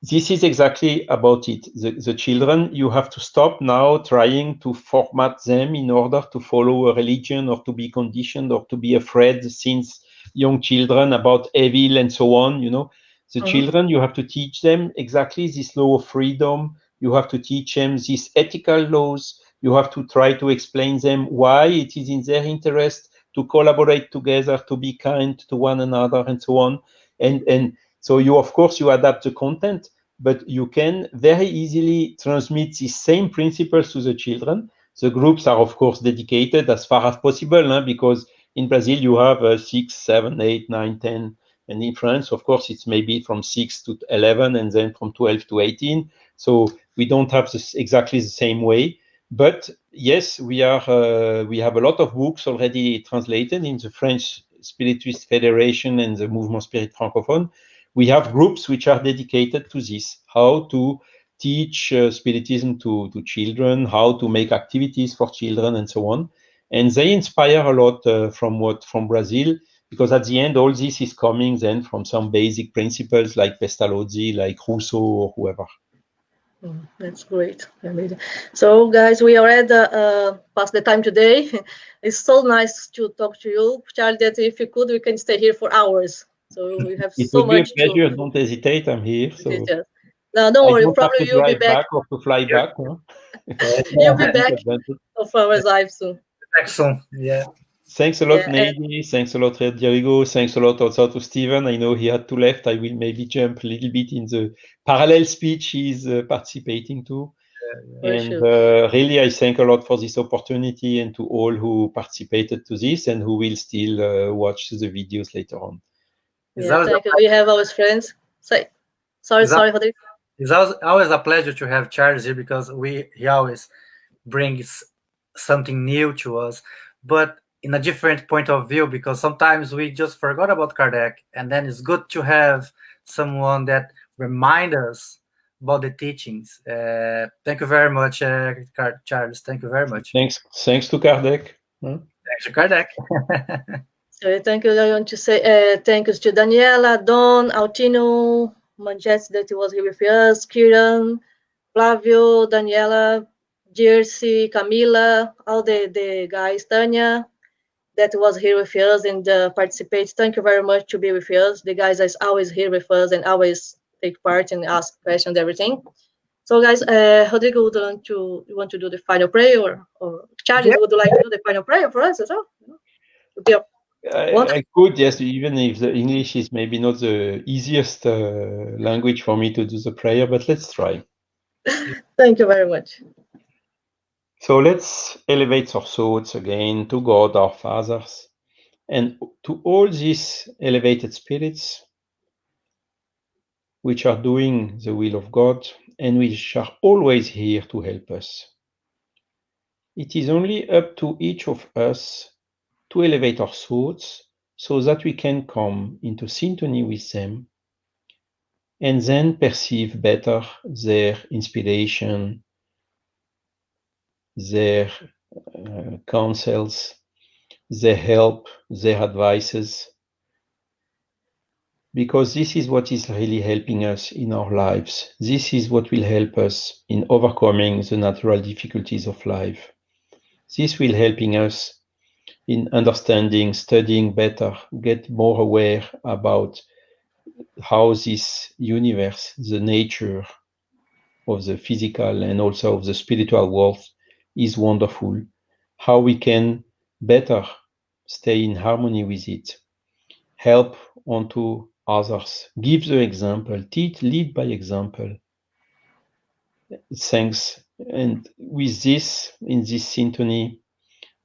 this is exactly about it. The children, you have to stop now trying to format them in order to follow a religion or to be conditioned or to be afraid since young children about evil and so on. The children, you have to teach them exactly this law of freedom. You have to teach them these ethical laws. You have to try to explain them why it is in their interest to collaborate together, to be kind to one another, and so on. And so of course, you adapt the content, but you can very easily transmit these same principles to the children. The groups are, of course, dedicated as far as possible, because in Brazil, you have 6, 7, 8, 9, 10. And in France, of course, it's maybe from 6 to 11 and then from 12 to 18. So we don't have exactly the same way. But yes, we have a lot of books already translated in the French Spiritist Federation and the Mouvement Spirit Francophone. We have groups which are dedicated to this, how to teach Spiritism to children, how to make activities for children, and so on. And they inspire a lot from Brazil, because at the end, all this is coming then from some basic principles like Pestalozzi, like Rousseau, or whoever. That's great. Amazing. So, guys, we already past the time today. It's so nice to talk to you, Charlie, that if you could, we can stay here for hours. So we have It so would be a much pleasure. to. Don't hesitate. I'm here. So No, don't worry. don't have Probably to you'll be drive back. back or to fly back. Huh? You'll be back of our live soon. Excellent. Yeah. Thanks a lot, Nady. Thanks a lot, Diego. Thanks a lot also to Stephen. I know he had to left. I will maybe jump a little bit in the parallel speech he's participating to. And really, I thank a lot for this opportunity and to all who participated to this and who will still watch the videos later on. Yeah, thank you. We have our friends. Sorry, Rodrigo. It's always a pleasure to have Charles here, because he always brings something new to us, but in a different point of view, because sometimes we just forgot about Kardec, and then it's good to have someone that remind us about the teachings. Thank you very much, Charles. Thank you very much. Thanks to Kardec. Thanks to Kardec. So thank you. I want to say thank you to Daniela, Don, Altino, Manjets that was here with us, Kiran, Flavio, Daniela, Jersey, Camila, all the guys, Tanya, that was here with us and participates. Thank you very much to be with us. The guys are always here with us and always take part and ask questions, everything. So, guys, Rodrigo, you want to do the final prayer, or Charles, would you like to do the final prayer for us as well? I could, yes, even if the English is maybe not the easiest language for me to do the prayer, but let's try. Thank you very much. So let's elevate our thoughts again to God, our fathers, and to all these elevated spirits which are doing the will of God and which are always here to help us. It is only up to each of us to elevate our thoughts so that we can come into synchrony with them and then perceive better their inspiration, their counsels, their help, their advices, because this is what is really helping us in our lives. This is what will help us in overcoming the natural difficulties of life. This will helping us in understanding, studying better, get more aware about how this universe, the nature of the physical and also of the spiritual world is wonderful. how we can better stay in harmony with it, help onto others, give the example, teach, lead by example. Thanks. And with this, in this symphony,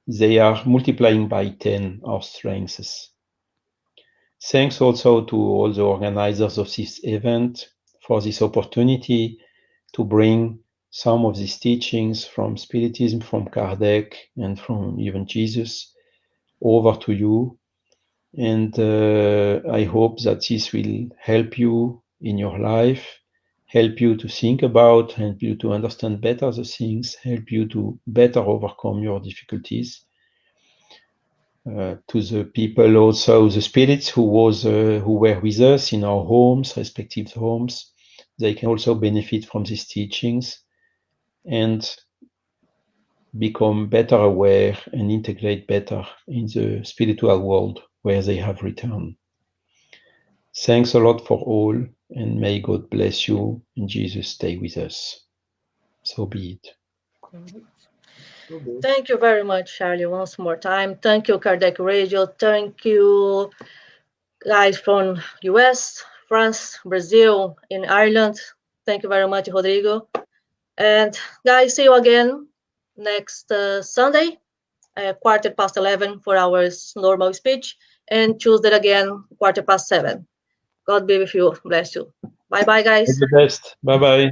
they are multiplying by 10 our strengths. Thanks also to all the organizers of this event for this opportunity to bring some of these teachings from Spiritism, from Kardec, and from even Jesus over to you. And I hope that this will help you in your life, help you to think about, help you to understand better the things, help you to better overcome your difficulties. To the people also, the spirits who were with us in our homes, respective homes, they can also benefit from these teachings and become better aware and integrate better in the spiritual world where they have returned. Thanks a lot for all, and may God bless you and Jesus stay with us. So be it. Thank you very much, Charlie, once more time. Thank you, Kardec Radio. Thank you, guys from US, France, Brazil, in Ireland. Thank you very much, Rodrigo. And guys, see you again next Sunday, 11:15 for our normal speech, and Tuesday again, 7:15. God be with you. Bless you. Bye-bye, guys. All the best. Bye-bye.